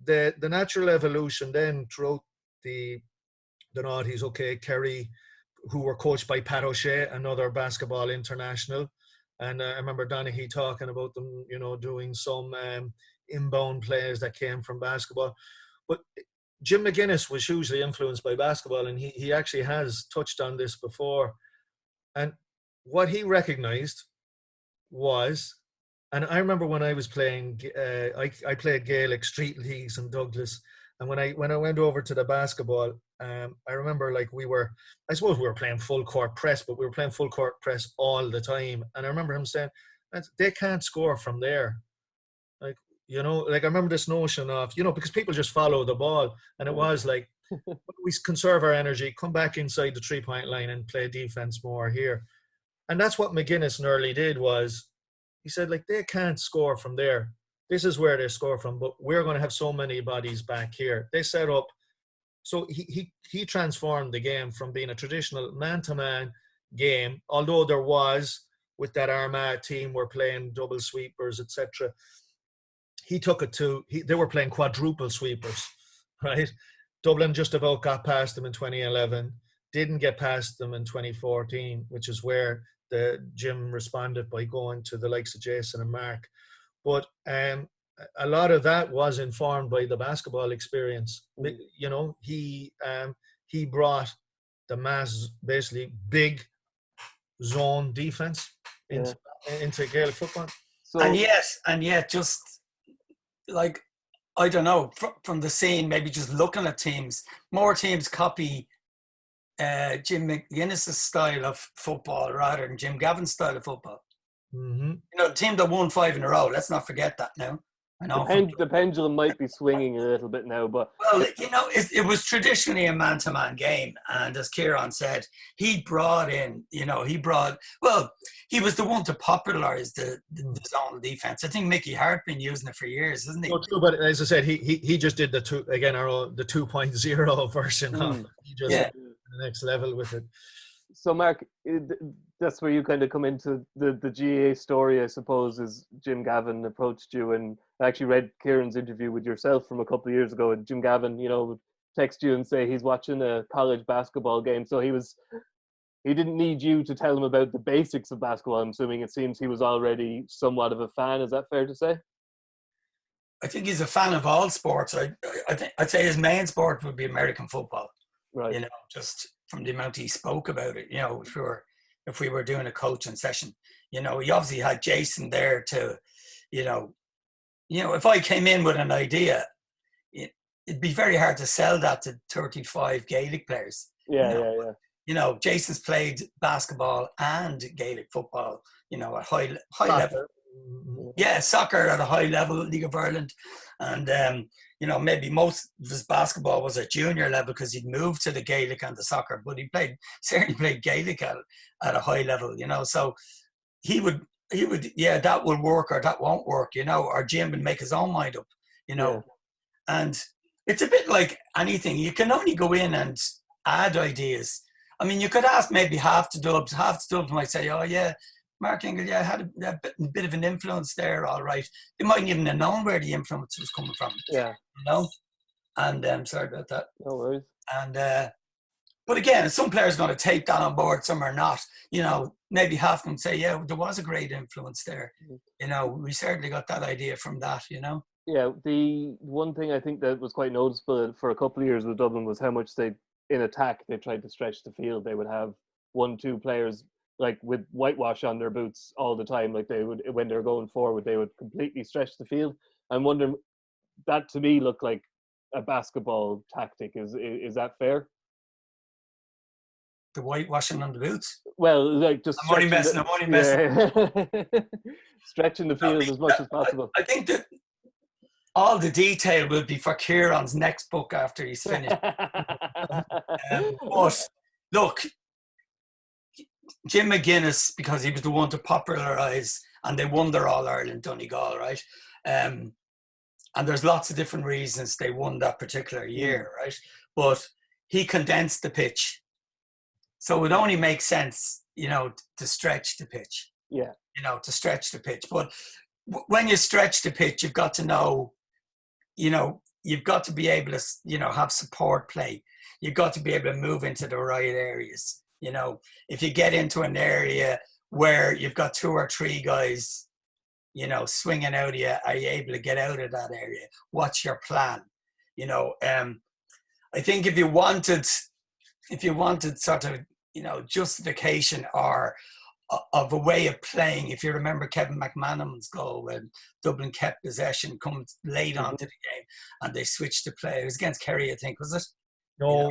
the natural evolution then throughout the noughties, okay, Kerry, who were coached by Pat O'Shea, another basketball international. And I remember Donaghy talking about them, you know, doing some inbound plays that came from basketball. But Jim McGuinness was hugely influenced by basketball, and he actually has touched on this before. And what he recognized was, and I remember when I was playing, I played Gaelic street leagues in Douglas. And when I went over to the basketball, I remember like I suppose we were playing full court press, but we were playing full court press all the time. And I remember him saying, they can't score from there. Like, you know, like I remember this notion of, you know, because people just follow the ball. And it was like, we conserve our energy, come back inside the 3-point line and play defense more here. And that's what McGuinness nearly did was, he said, like, they can't score from there. This is where they score from, but we're going to have so many bodies back here. They set up. So he transformed the game from being a traditional man-to-man game, although there was, with that Armagh team, we're playing double sweepers, etc. He took it to, they were playing quadruple sweepers, right? Dublin just about got past them in 2011, didn't get past them in 2014, which is where the Jim responded by going to the likes of Jason and Mark. But a lot of that was informed by the basketball experience. You know, he brought the mass, basically big zone defense into Gaelic football. So, and yet, just like, I don't know, from the scene, maybe just looking at teams, more teams copy Jim McGuinness's style of football rather than Jim Gavin's style of football. Mm-hmm. You know, the team that won 5 in a row, let's not forget that now. I know the pendulum might be swinging a little bit now, but... Well, you know, it was traditionally a man-to-man game, and as Kieran said, he brought in, you know, he was the one to popularise the zone defence. I think Mickey Hart been using it for years, hasn't he? No, true, but as I said, he just did the 2.0 version of it. He just did the next level with it. So, Mark, that's where you kind of come into the GAA story, I suppose, is Jim Gavin approached you, and I actually read Kieran's interview with yourself from a couple of years ago, and Jim Gavin, you know, would text you and say he's watching a college basketball game, so he didn't need you to tell him about the basics of basketball. I'm assuming it seems he was already somewhat of a fan. Is that fair to say? I think he's a fan of all sports. I'd say his main sport would be American football. Right. You know, just from the amount he spoke about it, you know, if we were doing a coaching session, you know, he obviously had Jason there to, you know, if I came in with an idea, it'd be very hard to sell that to 35 Gaelic players. Yeah. You know, Jason's played basketball and Gaelic football, you know, at high level. Yeah, soccer at a high level, League of Ireland. And, you know, maybe most of his basketball was at junior level because he'd moved to the Gaelic and the soccer, but he certainly played Gaelic at a high level, you know. So he would, that will work or that won't work, you know, or Jim would make his own mind up, you know. Yeah. And it's a bit like anything. You can only go in and add ideas. I mean, you could ask maybe half the Dubs might say, oh, yeah, Mark Ingle, had a bit of an influence there, all right. They mightn't even have known where the influence was coming from. Yeah. You know? And sorry about that. No worries. And, but again, some players are going to take that on board, some are not. You know, maybe half of them say, yeah, there was a great influence there. You know, we certainly got that idea from that, you know? Yeah, the one thing I think that was quite noticeable for a couple of years with Dublin was how much in attack, they tried to stretch the field. They would have 1-2 players like with whitewash on their boots all the time. Like they would, when they're going forward, they would completely stretch the field. I'm wondering, that to me looked like a basketball tactic. Is that fair? The whitewashing on the boots? Well, like just I'm only messing. Yeah. Stretching the field as much as possible. I think that all the detail will be for Kieran's next book after he's finished. But look, Jim McGuinness, because he was the one to popularise, and they won their All-Ireland Donegal, right? And there's lots of different reasons they won that particular year, right? But he condensed the pitch. So it only makes sense, to stretch the pitch. Yeah. To stretch the pitch. But when you stretch the pitch, you've got to know, you've got to be able to, have support play. You've got to be able to move into the right areas. If you get into an area where you've got 2 or 3 guys, swinging out of you, are you able to get out of that area? What's your plan? I think if you wanted sort of, justification or of a way of playing, if you remember Kevin McManaman's goal when Dublin kept possession, come late onto the game, and they switched to play. It was against Kerry, I think, was it? No,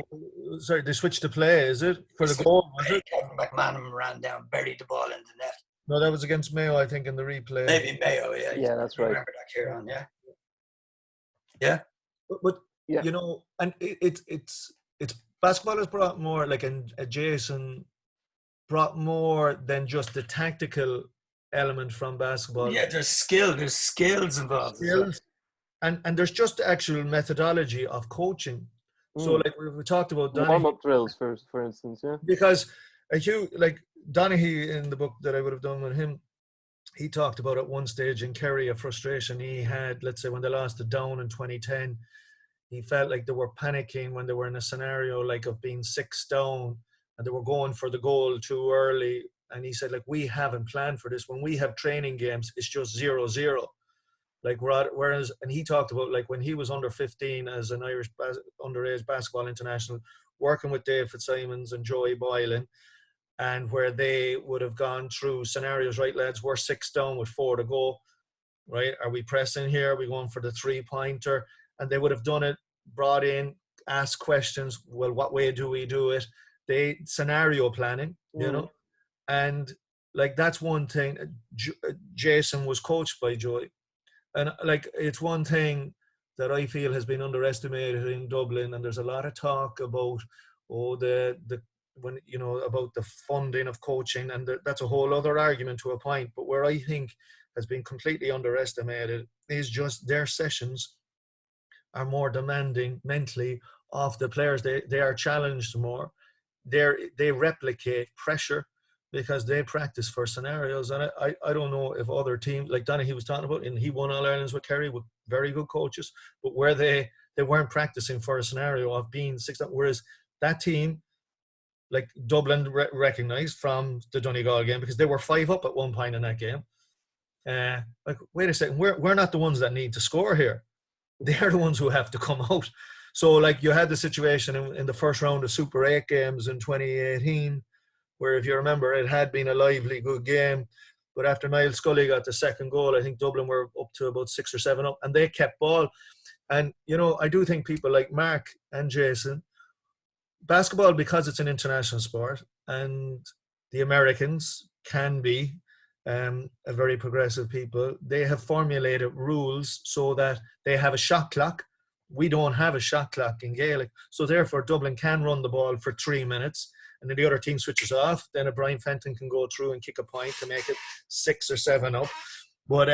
sorry, they switched to play, is it? For the goal, was it? Kevin McManaman ran down, buried the ball in the net. No, that was against Mayo, I think, in the replay. Maybe Mayo, yeah. Yeah, that's right. Remember that, Kieran, yeah. Yeah. But yeah. And it's basketball has brought more, like, and Jason brought more than just the tactical element from basketball. Yeah, there's skills involved. Skills. And there's just the actual methodology of coaching. So, like we talked about warm-up drills, for instance, yeah. Because like Donaghy, in the book that I would have done with him, he talked about at one stage in Kerry a frustration he had, let's say, when they lost it down in 2010. He felt like they were panicking when they were in a scenario like of being 6 down and they were going for the goal too early. And he said, like, we haven't planned for this. When we have training games, it's just 0-0. Like, whereas, and he talked about, like, when he was under 15 as an Irish underage basketball international, working with Dave Fitzsimons and Joey Boylan, and where they would have gone through scenarios, right, lads, we're 6 down with 4 to go, right? Are we pressing here? Are we going for the 3-pointer? And they would have done it, brought in, asked questions. Well, what way do we do it? They scenario planning, and like, that's one thing. Jason was coached by Joey. And like, it's one thing that I feel has been underestimated in Dublin, and there's a lot of talk about about the funding of coaching, and that's a whole other argument to a point. But where I think has been completely underestimated is just their sessions are more demanding mentally of the players. They are challenged more. They replicate pressure because they practice for scenarios. And I don't know if other teams, like Donaghy was talking about, and he won All Irelands with Kerry with very good coaches, but where they weren't practicing for a scenario of being 6 down, whereas that team, like Dublin recognised from the Donegal game, because they were 5 up at one point in that game. Like, wait a second, we're not the ones that need to score here. They're the ones who have to come out. So, like, you had the situation in the first round of Super 8 games in 2018, where, if you remember, it had been a lively, good game. But after Niall Scully got the second goal, I think Dublin were up to about 6 or 7 up, and they kept ball. And, I do think people like Mark and Jason, basketball, because it's an international sport, and the Americans can be a very progressive people, they have formulated rules so that they have a shot clock. We don't have a shot clock in Gaelic. So therefore, Dublin can run the ball for 3 minutes, and then the other team switches off. Then a Brian Fenton can go through and kick a point to make it 6 or 7 up. But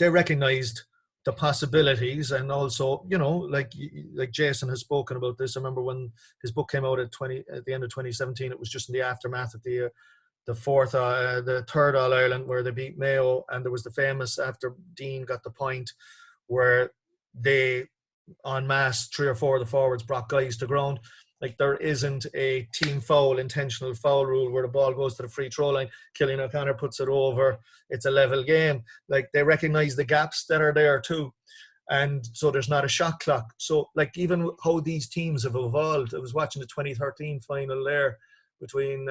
they recognised the possibilities, and also, like Jason has spoken about this. I remember when his book came out at the end of 2017, it was just in the aftermath of the third All Ireland, where they beat Mayo, and there was the famous, after Dean got the point, where they en masse 3 or 4 of the forwards brought guys to ground. Like, there isn't a team foul, intentional foul rule where the ball goes to the free throw line, Cillian O'Connor puts it over, it's a level game. Like, they recognise the gaps that are there too. And so there's not a shot clock. So, like, even how these teams have evolved, I was watching the 2013 final there between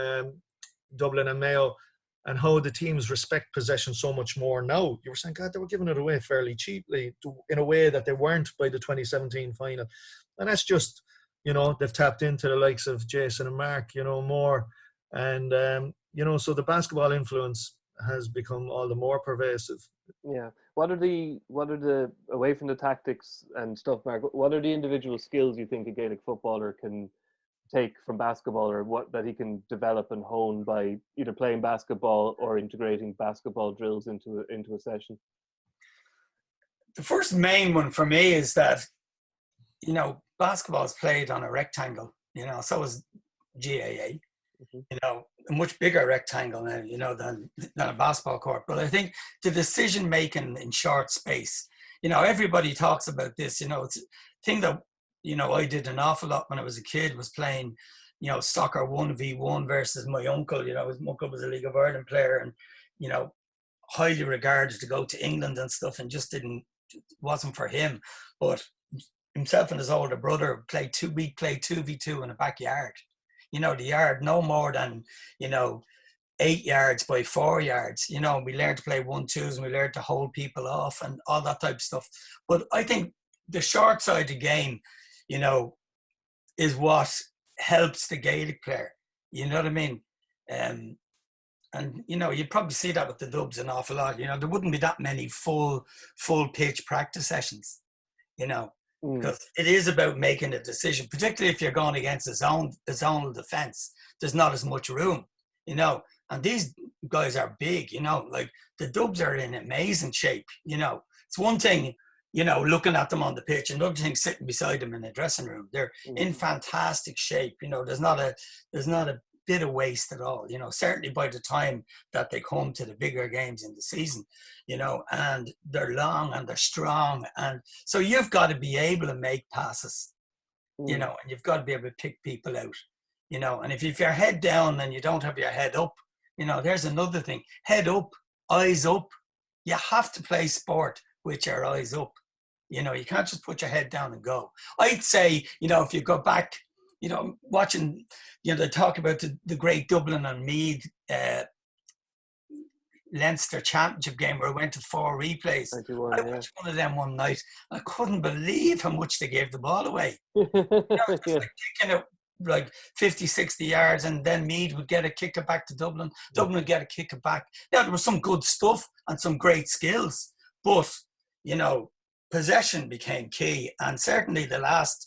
Dublin and Mayo, and how the teams respect possession so much more now. You were saying, God, they were giving it away fairly cheaply in a way that they weren't by the 2017 final. And that's just, they've tapped into the likes of Jason and Mark, more. And, so the basketball influence has become all the more pervasive. Yeah. What are the away from the tactics and stuff, Mark, what are the individual skills you think a Gaelic footballer can take from basketball, or what that he can develop and hone by either playing basketball or integrating basketball drills into a session? The first main one for me is that, basketball is played on a rectangle, so is GAA, a much bigger rectangle now, than a basketball court. But I think the decision making in short space, everybody talks about this, it's a thing that, I did an awful lot when I was a kid, was playing, soccer 1v1 versus my uncle. His uncle was a League of Ireland player and, highly regarded to go to England and stuff, and just wasn't for him. But himself and his older brother we played 2v2 in a backyard. The yard no more than, 8 yards by 4 yards. We learned to play 1-2s and we learned to hold people off and all that type of stuff. But I think the short side of the game, is what helps the Gaelic player. You know what I mean? And you'd probably see that with the Dubs an awful lot. There wouldn't be that many full pitch practice sessions, because it is about making a decision, particularly if you're going against a zonal defense. There's not as much room, and these guys are big, like the Dubs are in amazing shape. It's one thing, looking at them on the pitch, and another thing sitting beside them in the dressing room. They're in fantastic shape. There's not a bit of waste at all, certainly by the time that they come to the bigger games in the season, and they're long and they're strong. And so you've got to be able to make passes, and you've got to be able to pick people out, and if your head down and you don't have your head up, there's another thing. Head up, eyes up. You have to play sport with your eyes up. You can't just put your head down and go. I'd say, if you go back, watching, they talk about the great Dublin and Meath Leinster Championship game where I went to 4 replays. I watched one of them one night. I couldn't believe how much they gave the ball away. It's like kicking it like 50, 60 yards, and then Meath would get a kick it back to Dublin. Dublin would get a kick it back. Yeah, there was some good stuff and some great skills, but, possession became key. And certainly the last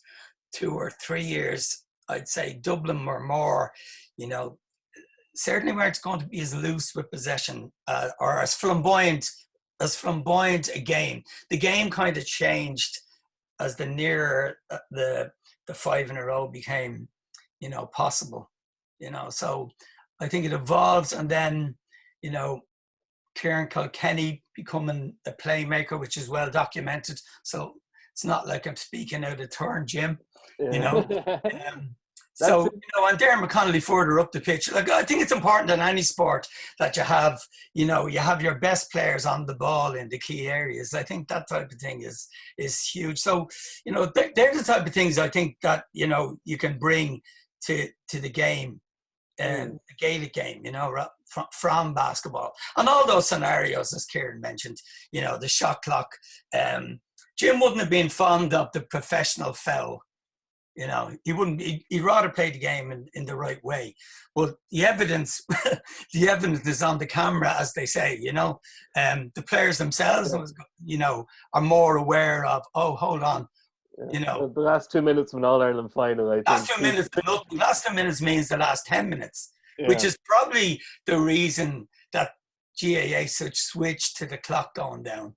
2 or 3 years, I'd say Dublin were more, certainly weren't going to be as loose with possession or as flamboyant a game. The game kind of changed as the nearer the 5 in a row became, possible. So I think it evolves, and then, Kieran Kilkenny becoming a playmaker, which is well documented. So it's not like I'm speaking out of turn, Jim. So, and Darren McConnelly further up the pitch. Like, I think it's important in any sport that you have your best players on the ball in the key areas. I think that type of thing is huge. So, they're the type of things I think that, you can bring to the game, the Gaelic game, from basketball. And all those scenarios, as Kieran mentioned, the shot clock. Jim wouldn't have been fond of the professional foul. He wouldn't. He'd rather play the game in the right way. But the evidence is on the camera, as they say. The players themselves, are more aware of. Oh, hold on. The last 2 minutes of an All-Ireland final, I think. Last 2 minutes means the last 10 minutes, which is probably the reason that GAA switched to the clock going down.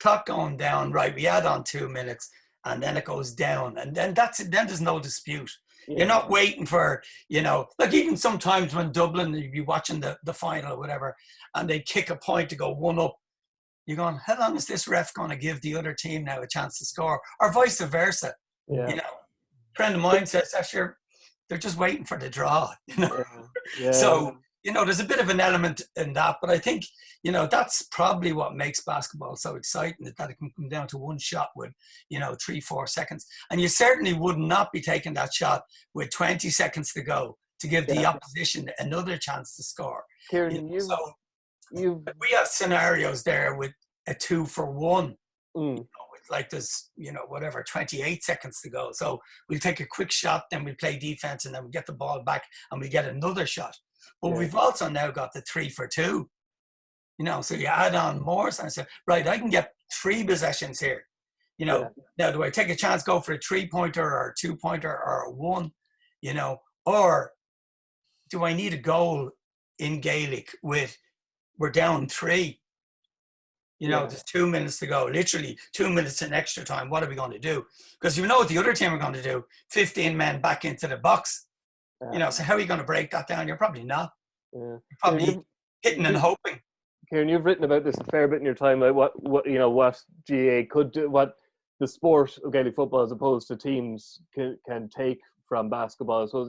Clock going down, right? We add on 2 minutes. And then it goes down, and then that's it. Then there's no dispute. You're not waiting for, like even sometimes when Dublin, you'd be watching the final or whatever, and they kick a point to go 1 up. You're going, how long is this ref going to give the other team now a chance to score, or vice versa? A friend of mine says, "Sure, they're just waiting for the draw." So there's a bit of an element in that, but I think that's probably what makes basketball so exciting, is that it can come down to one shot with 3-4 seconds, and you certainly would not be taking that shot with 20 seconds to go to give the opposition another chance to score. Kieran, we have scenarios there with a 2-for-1. With like there's 28 seconds to go, so we'll take a quick shot, then we play defense, and then we get the ball back and we get another shot. But we've also now got the 3-for-2, so you add on more. And I said, right, I can get 3 possessions here. Now do I take a chance, go for a 3-pointer or a 2-pointer or a 1, or do I need a goal in Gaelic with, we're down 3? There's 2 minutes to go, literally 2 minutes in extra time. What are we going to do? Because you know what the other team are going to do? 15 men back into the box. So how are you going to break that down? You're probably not. You're probably hitting and hoping. Kieran, you've written about this a fair bit in your time, about what GAA could do, what the sport of Gaelic football as opposed to teams can take from basketball. So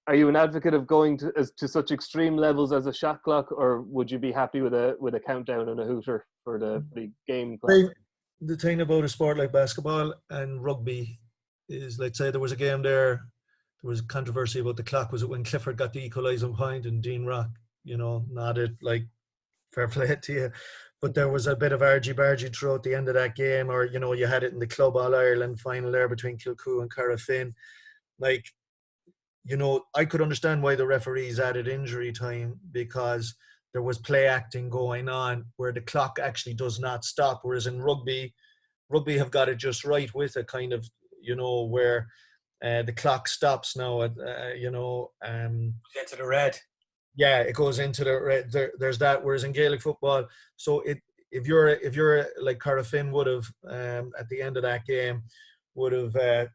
are you an advocate of going to such extreme levels as a shot clock, or would you be happy with a countdown and a hooter for the game clock? The thing about a sport like basketball and rugby is, let's say there was a game there was controversy about the clock. Was it when Clifford got the equalising point and Dean Rock, nodded like fair play to you? But there was a bit of argy-bargy throughout the end of that game, or, you had it in the Club All-Ireland final there between Kilcoo and Carafin. Like, I could understand why the referees added injury time, because there was play acting going on where the clock actually does not stop. Whereas in rugby have got it just right with a kind of, where the clock stops now at, Into the red. Yeah, it goes into the red. There's that. Whereas in Gaelic football, so if you're like Carafin would have at the end of that game would have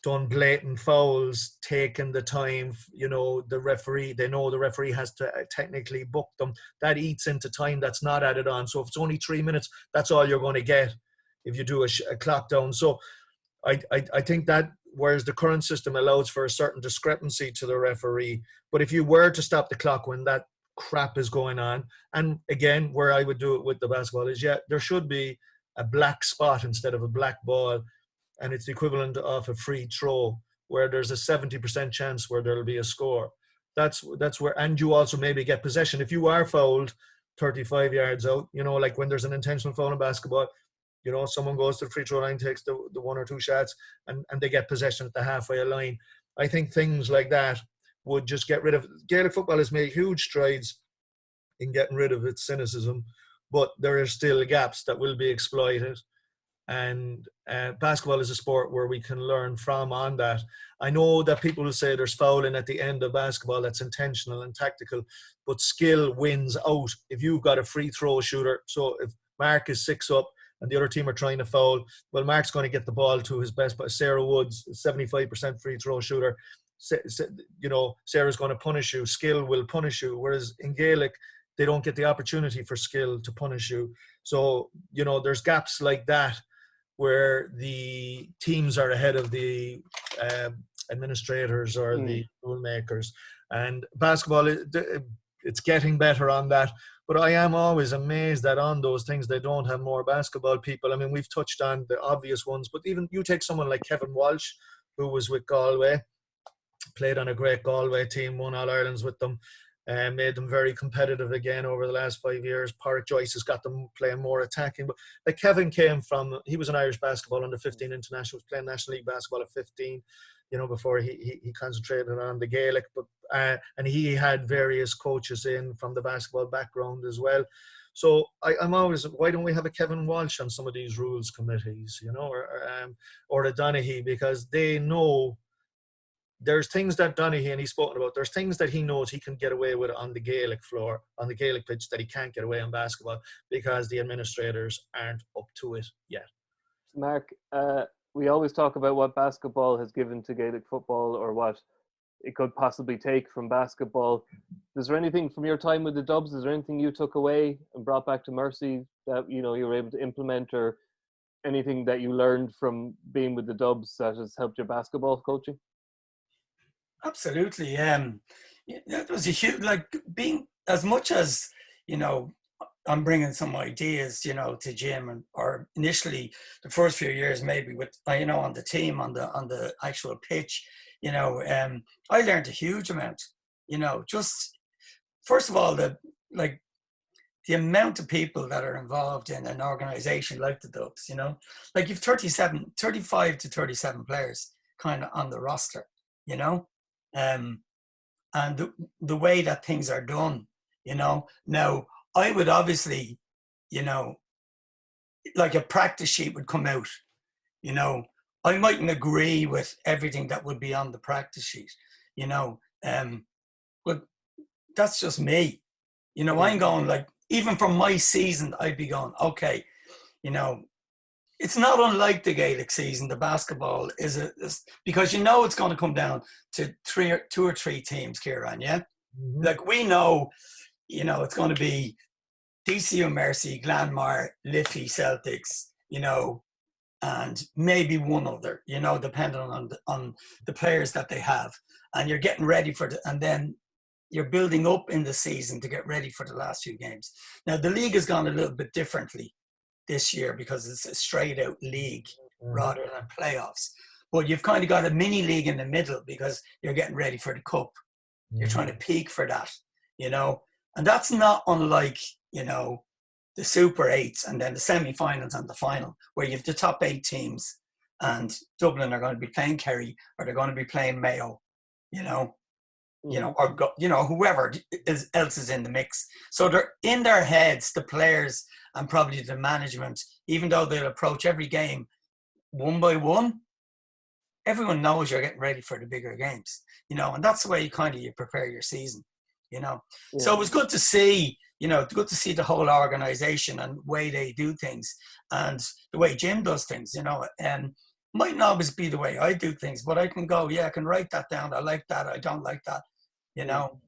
done blatant fouls, taken the time, the referee, they know the referee has to technically book them. That eats into time that's not added on. So if it's only 3 minutes, that's all you're going to get if you do a clock down. So I think that, whereas the current system allows for a certain discrepancy to the referee, but if you were to stop the clock when that crap is going on, and again, where I would do it with the basketball is, there should be a black spot instead of a black ball, and it's the equivalent of a free throw where there's a 70% chance where there'll be a score. That's where, and you also maybe get possession. If you are fouled 35 yards out, like when there's an intentional foul in basketball, someone goes to the free throw line, takes the 1 or 2 shots, and they get possession at the halfway line. I think things like that would just get rid of. Gaelic football has made huge strides in getting rid of its cynicism, but there are still gaps that will be exploited. And basketball is a sport where we can learn from on that. I know that people will say there's fouling at the end of basketball that's intentional and tactical, but skill wins out. If you've got a free throw shooter, so if Mark is 6 up and the other team are trying to foul, well, Mark's going to get the ball to his best. But Sarah Woods, 75% free throw shooter, Sarah's going to punish you. Skill will punish you. Whereas in Gaelic, they don't get the opportunity for skill to punish you. So, there's gaps like that where the teams are ahead of the administrators or the rule makers. And basketball, it's getting better on that. But I am always amazed that on those things, they don't have more basketball people. I mean, we've touched on the obvious ones, but even you take someone like Kevin Walsh, who was with Galway, played on a great Galway team, won All-Irelands with them, made them very competitive again over the last 5 years. Porrick Joyce has got them playing more attacking. But like Kevin he was an Irish basketball under 15 international, was playing National League basketball at 15, before he concentrated on the Gaelic. But and he had various coaches in from the basketball background as well. So I'm always, why don't we have a Kevin Walsh on some of these rules committees, or a Donaghy, because they know there's things that Donaghy, and he's spoken about, there's things that he knows he can get away with on the Gaelic floor, on the Gaelic pitch, that he can't get away on basketball because the administrators aren't up to it yet. Mark, we always talk about what basketball has given to Gaelic football, or what it could possibly take from basketball. Is there anything from your time with the Dubs, is there anything you took away and brought back to Mercy that you were able to implement, or anything that you learned from being with the Dubs that has helped your basketball coaching? Absolutely. That was a huge, being, as much as, I'm bringing some ideas, to Jim, or initially the first few years, maybe with, on the team, on the actual pitch, I learned a huge amount, just, first of all, the amount of people that are involved in an organization like the Dubs, you've 35 to 37 players kind of on the roster, and the way that things are done, now I would obviously, like a practice sheet would come out, I mightn't agree with everything that would be on the practice sheet, but that's just me, I'm going even from my season, I'd be going, okay, you know, it's not unlike the Gaelic season. The basketball is because you know it's going to come down to two or three teams, Kieran. Yeah, like we know, you know, it's going to be DCU Mercy, Glanmire, Liffey, Celtics, you know, and maybe one other, you know, depending on the players that they have, and you're getting ready for and then you're building up in the season to get ready for the last few games. Now the league has gone a little bit differently this year because it's a straight out league rather than playoffs. But you've kind of got a mini league in the middle because you're getting ready for the cup. You're trying to peak for that, you know, and that's not unlike, you know, the Super 8s and then the semi-finals and the final, where you have the top 8 teams, and Dublin are going to be playing Kerry or they're going to be playing Mayo, you know, or whoever else is in the mix. So they're in their heads, the players and probably the management, even though they'll approach every game one by one, everyone knows you're getting ready for the bigger games, you know, and that's the way you prepare your season, you know. Yeah. So it was good to see, you know, good to see the whole organization and the way they do things and the way Jim does things, you know, and might not always be the way I do things, but I can go, yeah, I can write that down. I like that. I don't like that, you know.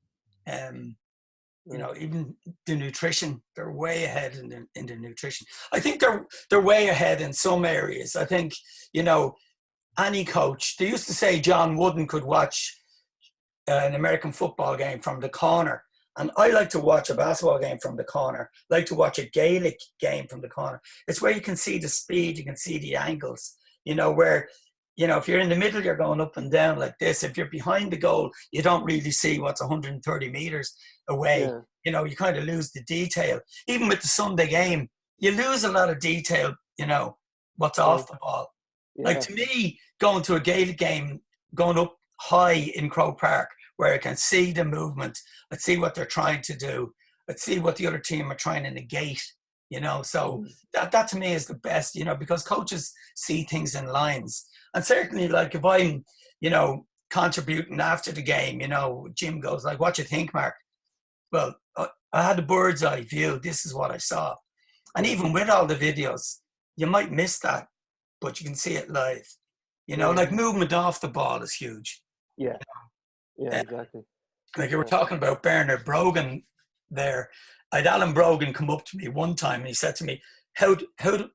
You know, even the nutrition, they're way ahead in the nutrition. I think they're way ahead in some areas. I think, you know, any coach, they used to say John Wooden could watch an American football game from the corner. And I like to watch a basketball game from the corner. I like to watch a Gaelic game from the corner. It's where you can see the speed, you can see the angles, you know, where, you know, if you're in the middle, you're going up and down like this. If you're behind the goal, you don't really see what's 130 meters away. Yeah. You know, you kind of lose the detail. Even with the Sunday game, you lose a lot of detail, you know, what's off the ball. Yeah. Like to me, going to a Gaelic game, going up high in Croke Park, where I can see the movement, I see what they're trying to do, I see what the other team are trying to negate, you know. So that to me is the best, you know, because coaches see things in lines. And certainly, like, if I'm, you know, contributing after the game, you know, Jim goes, like, what you think, Mark? Well, I had a bird's eye view. This is what I saw. And even with all the videos, you might miss that, but you can see it live. You know, like movement off the ball is huge. Yeah. Yeah, exactly. Like you were talking about Bernard Brogan there. I had Alan Brogan come up to me one time and he said to me, how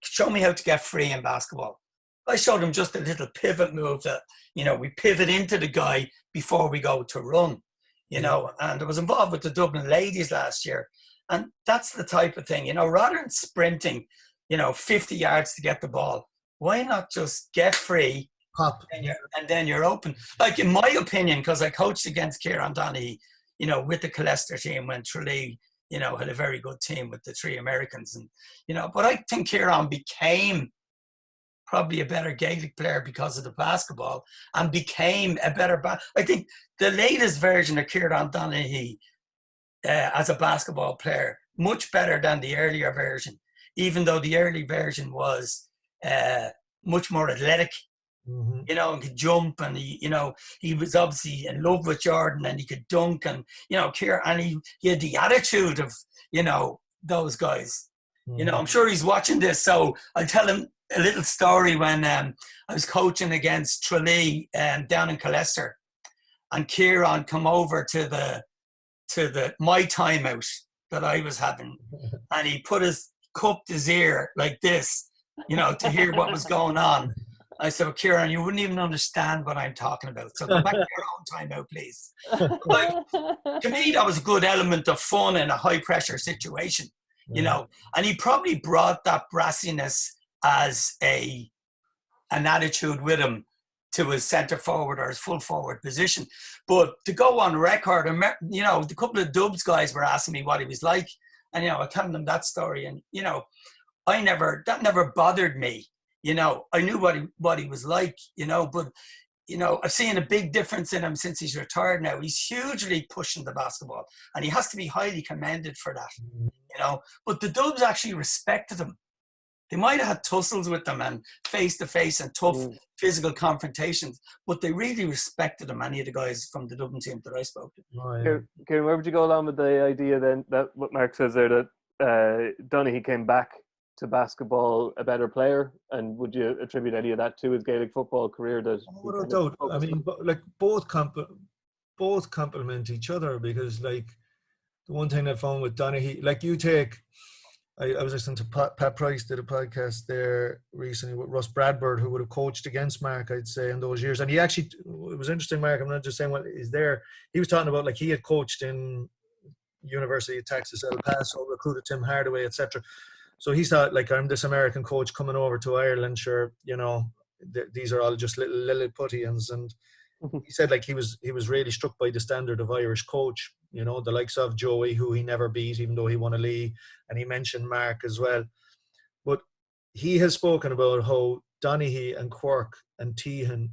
show me how to get free in basketball. I showed him just a little pivot move that, you know, we pivot into the guy before we go to run, you know, and I was involved with the Dublin ladies last year. And that's the type of thing, you know, rather than sprinting, you know, 50 yards to get the ball, why not just get free and then you're open? Like, in my opinion, because I coached against Kieran Donaghy, you know, with the Colester team when Tralee, you know, had a very good team with the 3 Americans. And, you know, but I think Kieran became probably a better Gaelic player because of the basketball and became a better I think the latest version of Kieran Donaghy as a basketball player, much better than the earlier version, even though the early version was much more athletic, you know, and could jump, and he was obviously in love with Jordan, and he could dunk, and, you know, and he had the attitude of, you know, those guys. You know, I'm sure he's watching this, so I'll tell him a little story when I was coaching against Tralee down in Colester, and Kieran come over to my timeout that I was having, and he cupped his ear like this, you know, to hear what was going on. I said, well, Kieran, you wouldn't even understand what I'm talking about, so go back to your own timeout, please. Like, to me, that was a good element of fun in a high-pressure situation, you know, and he probably brought that brassiness as an attitude with him to his centre forward or his full forward position. But to go on record, you know, a couple of Dubs guys were asking me what he was like, and, you know, I telling them that story, and, you know, that never bothered me. You know, I knew what he was like, you know, but, you know, I've seen a big difference in him since he's retired now. He's hugely pushing the basketball, and he has to be highly commended for that, you know. But the Dubs actually respected him. They might have had tussles with them and face-to-face and tough physical confrontations, but they really respected him, any of the guys from the Dublin team that I spoke to. Kieran, where would you go along with the idea then, that what Mark says there, that Donaghy came back to basketball a better player? And would you attribute any of that to his Gaelic football career? That Without doubt. I mean, like both complement each other, because like the one thing I found with Donaghy, like you take, I was listening to Pat Price did a podcast there recently with Russ Bradford, who would have coached against Mark, I'd say, in those years. And he actually, it was interesting, Mark, I'm not just saying what is there. He was talking about, like, he had coached in University of Texas, El Paso, recruited Tim Hardaway, etc. So he thought, like, I'm this American coach coming over to Ireland, sure, you know, these are all just little Lilliputians. And he said, like, he was really struck by the standard of Irish coach, you know, the likes of Joey, who he never beat, even though he won a league, and he mentioned Mark as well. But he has spoken about how Donaghy and Quirk and Tehan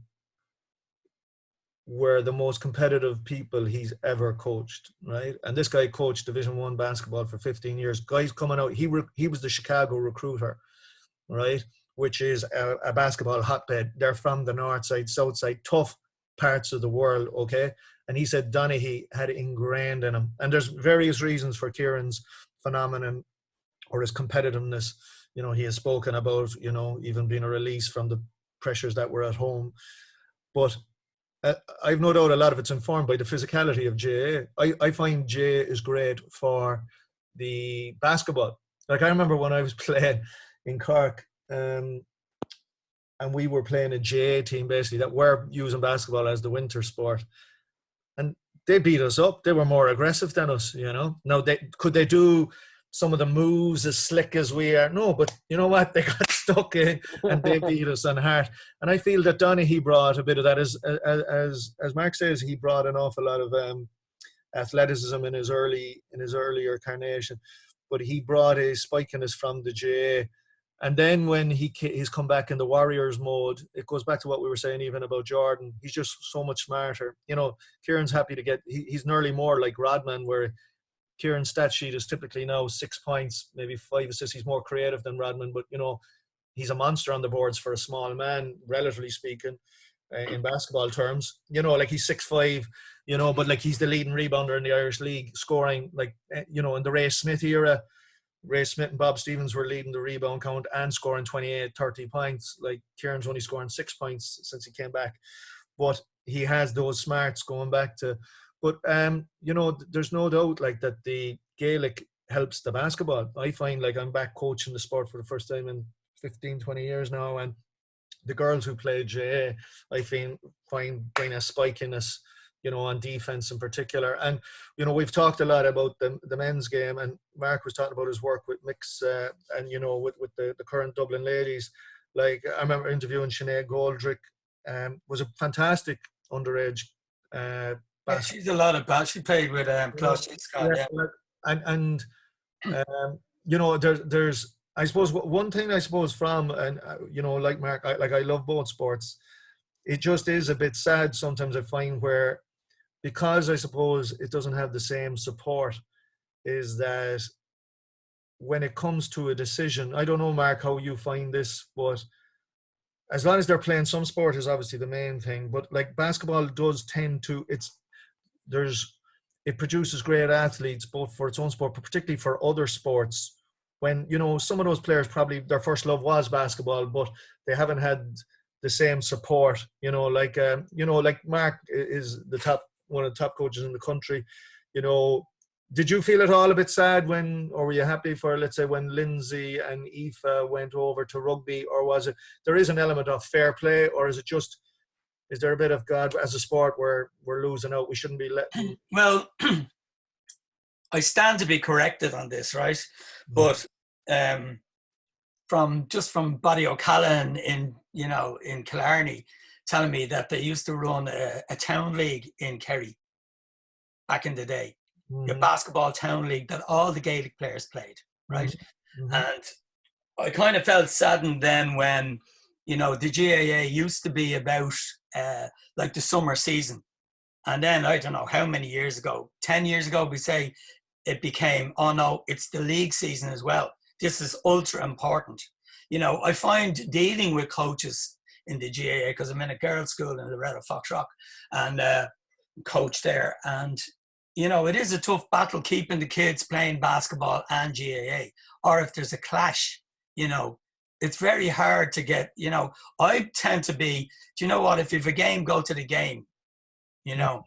were the most competitive people he's ever coached, right? And this guy coached Division I basketball for 15 years. Guys coming out, he was the Chicago recruiter, right? Which is a basketball hotbed. They're from the north side, south side, tough parts of the world, okay? And he said Donaghy had it ingrained in him. And there's various reasons for Kieran's phenomenon or his competitiveness. You know, he has spoken about, you know, even being a release from the pressures that were at home. But I've no doubt a lot of it's informed by the physicality of GAA. I find GAA is great for the basketball. Like, I remember when I was playing in Cork, and we were playing a GAA team, basically, that were using basketball as the winter sport. And they beat us up. They were more aggressive than us, you know. Now, could they do some of the moves as slick as we are? No, but you know what? They got stuck in and they beat us on heart. And I feel that Donaghy brought a bit of that. As Mark says, he brought an awful lot of athleticism in his earlier carnation. But he brought a spikiness from the GAA. And then when he's come back in the Warriors mode, it goes back to what we were saying even about Jordan. He's just so much smarter. You know, Kieran's happy to get, he's nearly more like Rodman, where Kieran's stat sheet is typically now 6 points, maybe 5 assists. He's more creative than Rodman, but, you know, he's a monster on the boards for a small man, relatively speaking, in basketball terms. You know, like, he's 6'5", you know, but like, he's the leading rebounder in the Irish League, scoring, like, you know, in the Ray Smith era. Ray Smith and Bob Stevens were leading the rebound count and scoring 28, 30 points. Like, Kieran's only scoring 6 points since he came back. But he has those smarts going back to... But, you know, there's no doubt, like, that the Gaelic helps the basketball. I find, like, I'm back coaching the sport for the first time in 15, 20 years now. And the girls who play GAA, I find bring a spikiness, you know, on defense in particular. And, you know, we've talked a lot about the men's game, and Mark was talking about his work with Mix and, you know, with the current Dublin ladies. Like, I remember interviewing Sinead Goldrick, was a fantastic underage yeah, she's a lot of bad. She played with Klaus Scott, yeah. And you know, there's I suppose one thing I suppose from, and you know, like Mark, I love both sports. It just is a bit sad sometimes, I find, where, because I suppose it doesn't have the same support, is that when it comes to a decision, I don't know, Mark, how you find this, but as long as they're playing some sport is obviously the main thing. But like, basketball does tend to, it produces great athletes, both for its own sport, but particularly for other sports. When, you know, some of those players probably their first love was basketball, but they haven't had the same support, you know, like Mark is one of the top coaches in the country. You know, did you feel at all a bit sad when, or were you happy for, let's say, when Lindsay and Aoife went over to rugby, or was it, there is an element of fair play, or is it just, is there a bit of, God, as a sport we're losing out, we shouldn't be letting... Well, I stand to be corrected on this, right? But from Body O'Callaghan in Killarney telling me that they used to run a town league in Kerry back in the day, a basketball town league that all the Gaelic players played, right? And I kind of felt saddened then when, you know, the GAA used to be about like the summer season. And then, I don't know how many years ago, 10 years ago, we say, it became, oh no, it's the league season as well. This is ultra important. You know, I find dealing with coaches in the GAA, because I'm in a girls' school in Loretta Foxrock, and coach there. And you know, it is a tough battle keeping the kids playing basketball and GAA. Or if there's a clash, you know, it's very hard to get, you know, I tend to be, do you know what, if you have a game, go to the game, you know,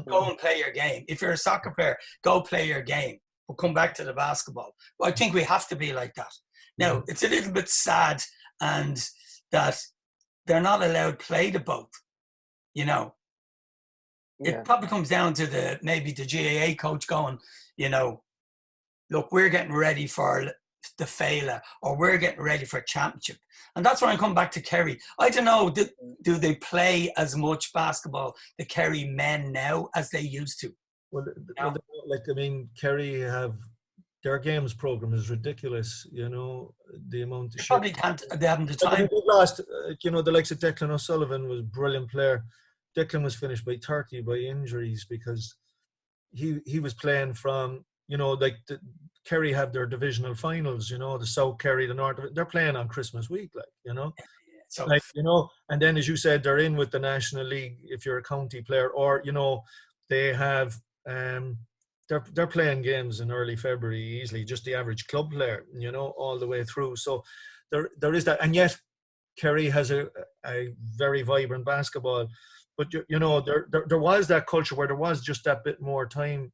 go and play your game. If you're a soccer player, go play your game. We'll come back to the basketball. But I think we have to be like that. Now, it's a little bit sad and that they're not allowed to play the both, you know. It probably comes down to maybe the GAA coach going, you know, look, we're getting ready for the Fela, or we're getting ready for a championship. And that's where I come back to Kerry. I don't know, do they play as much basketball, the Kerry men now, as they used to? Well, like, I mean, Kerry have, their games program is ridiculous, you know, the amount of Probably can't, they haven't the time. They lost, you know, the likes of Declan O'Sullivan was a brilliant player. Declan was finished by 30 by injuries because he was playing from, you know, like Kerry have their divisional finals, you know, the South Kerry, the North, they're playing on Christmas week, like, you know. So, like, you know, and then as you said, they're in with the National League if you're a county player, or, you know, they have, they're playing games in early February easily, just the average club player, you know, all the way through. So there is that. And yet Kerry has a very vibrant basketball. But, you know, there was that culture where there was just that bit more time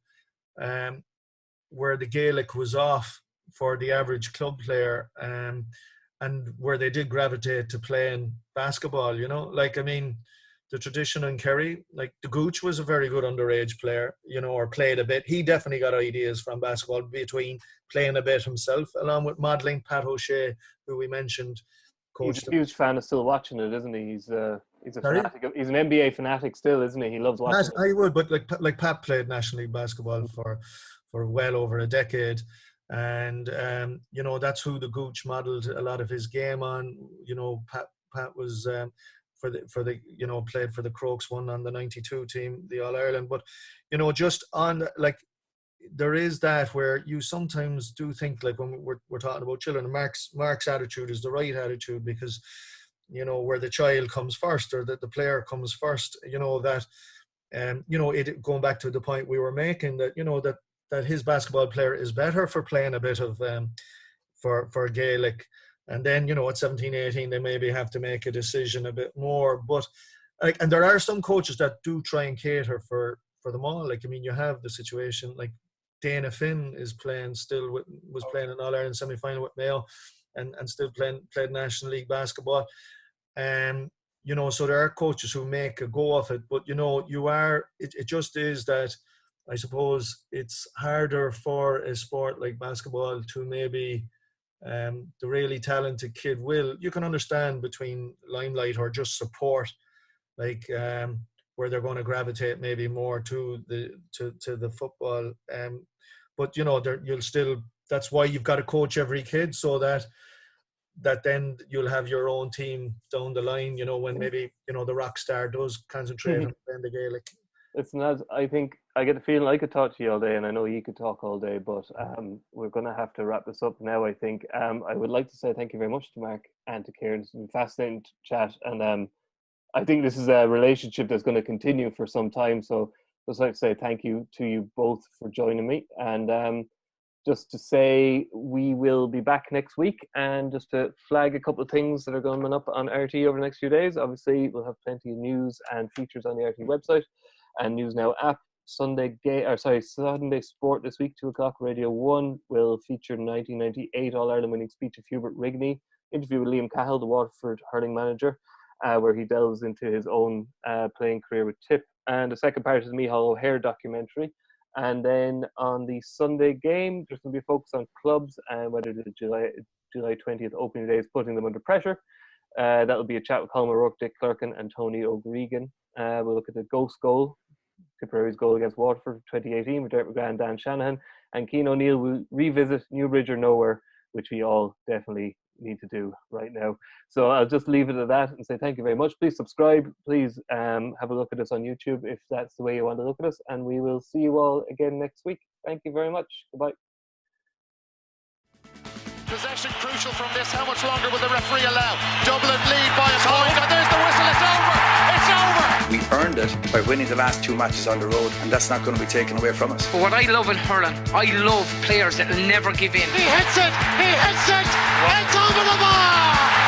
where the Gaelic was off for the average club player and where they did gravitate to playing basketball, you know. Like, I mean, the tradition in Kerry, like the Gooch was a very good underage player, you know, or played a bit. He definitely got ideas from basketball between playing a bit himself, along with modelling Pat O'Shea, who we mentioned. He's a huge fan of still watching it, isn't he? He's a fanatic. He's an NBA fanatic still, isn't he? He loves watching it. I would, but like Pat played National League basketball for well over a decade. And, you know, that's who the Gooch modelled a lot of his game on. You know, Pat was... for the you know, played for the Crokes, won on the 92 team, the All-Ireland. But, you know, just on, like, there is that where you sometimes do think, like, when we're talking about children, Mark's attitude is the right attitude, because, you know, where the child comes first, or that the player comes first, you know, that, you know, it going back to the point we were making, that, you know, that his basketball player is better for playing a bit of, for Gaelic. And then, you know, at 17, 18, they maybe have to make a decision a bit more. But, like, and there are some coaches that do try and cater for them all. Like, I mean, you have the situation, like Dana Finn is playing still was playing an All-Ireland semi-final with Mayo and still played National League basketball. You know, so there are coaches who make a go of it. But, you know, it just is that, I suppose, it's harder for a sport like basketball to maybe... the really talented kid you can understand between limelight or just support, like where they're going to gravitate maybe more to the football, but, you know, you'll still, that's why you've got to coach every kid, so that then you'll have your own team down the line, you know, when maybe, you know, the rock star does concentrate on playing the Gaelic. It's not, I think I get the feeling I could talk to you all day, and I know you could talk all day, but we're going to have to wrap this up now, I think. I would like to say thank you very much to Mark and to Kieran. It's been fascinating to chat, and I think this is a relationship that's going to continue for some time, so I'd just like to say thank you to you both for joining me, and just to say we will be back next week, and just to flag a couple of things that are going up on RTÉ over the next few days. Obviously, we'll have plenty of news and features on the RTÉ website and News Now app. Sunday Sport this week, 2:00, Radio 1 will feature 1998 All-Ireland winning speech of Hubert Rigney, interview with Liam Cahill, the Waterford hurling manager, where he delves into his own playing career with Tip. And the second part is the Micheál O'Hare documentary. And then on the Sunday game, there's going to be a focus on clubs and whether the July 20th opening day is putting them under pressure. That'll be a chat with Colm O'Rourke, Dick Clerkin and Tony O'Gregan. We'll look at the ghost goal, Tipperary's goal against Waterford 2018 with Derek McGrath and Dan Shanahan. And Cian O'Neill will revisit Newbridge or Nowhere, which we all definitely need to do right now. So I'll just leave it at that and say thank you very much. Please subscribe. Please have a look at us on YouTube if that's the way you want to look at us. And we will see you all again next week. Thank you very much. Goodbye. Possession crucial from this. How much longer will the referee allow? Dublin lead by a point, and there's the whistle. It's over. It's over. We earned that by winning the last 2 matches on the road, and that's not going to be taken away from us. But what I love in hurling, I love players that will never give in. He hits it! It's over the bar!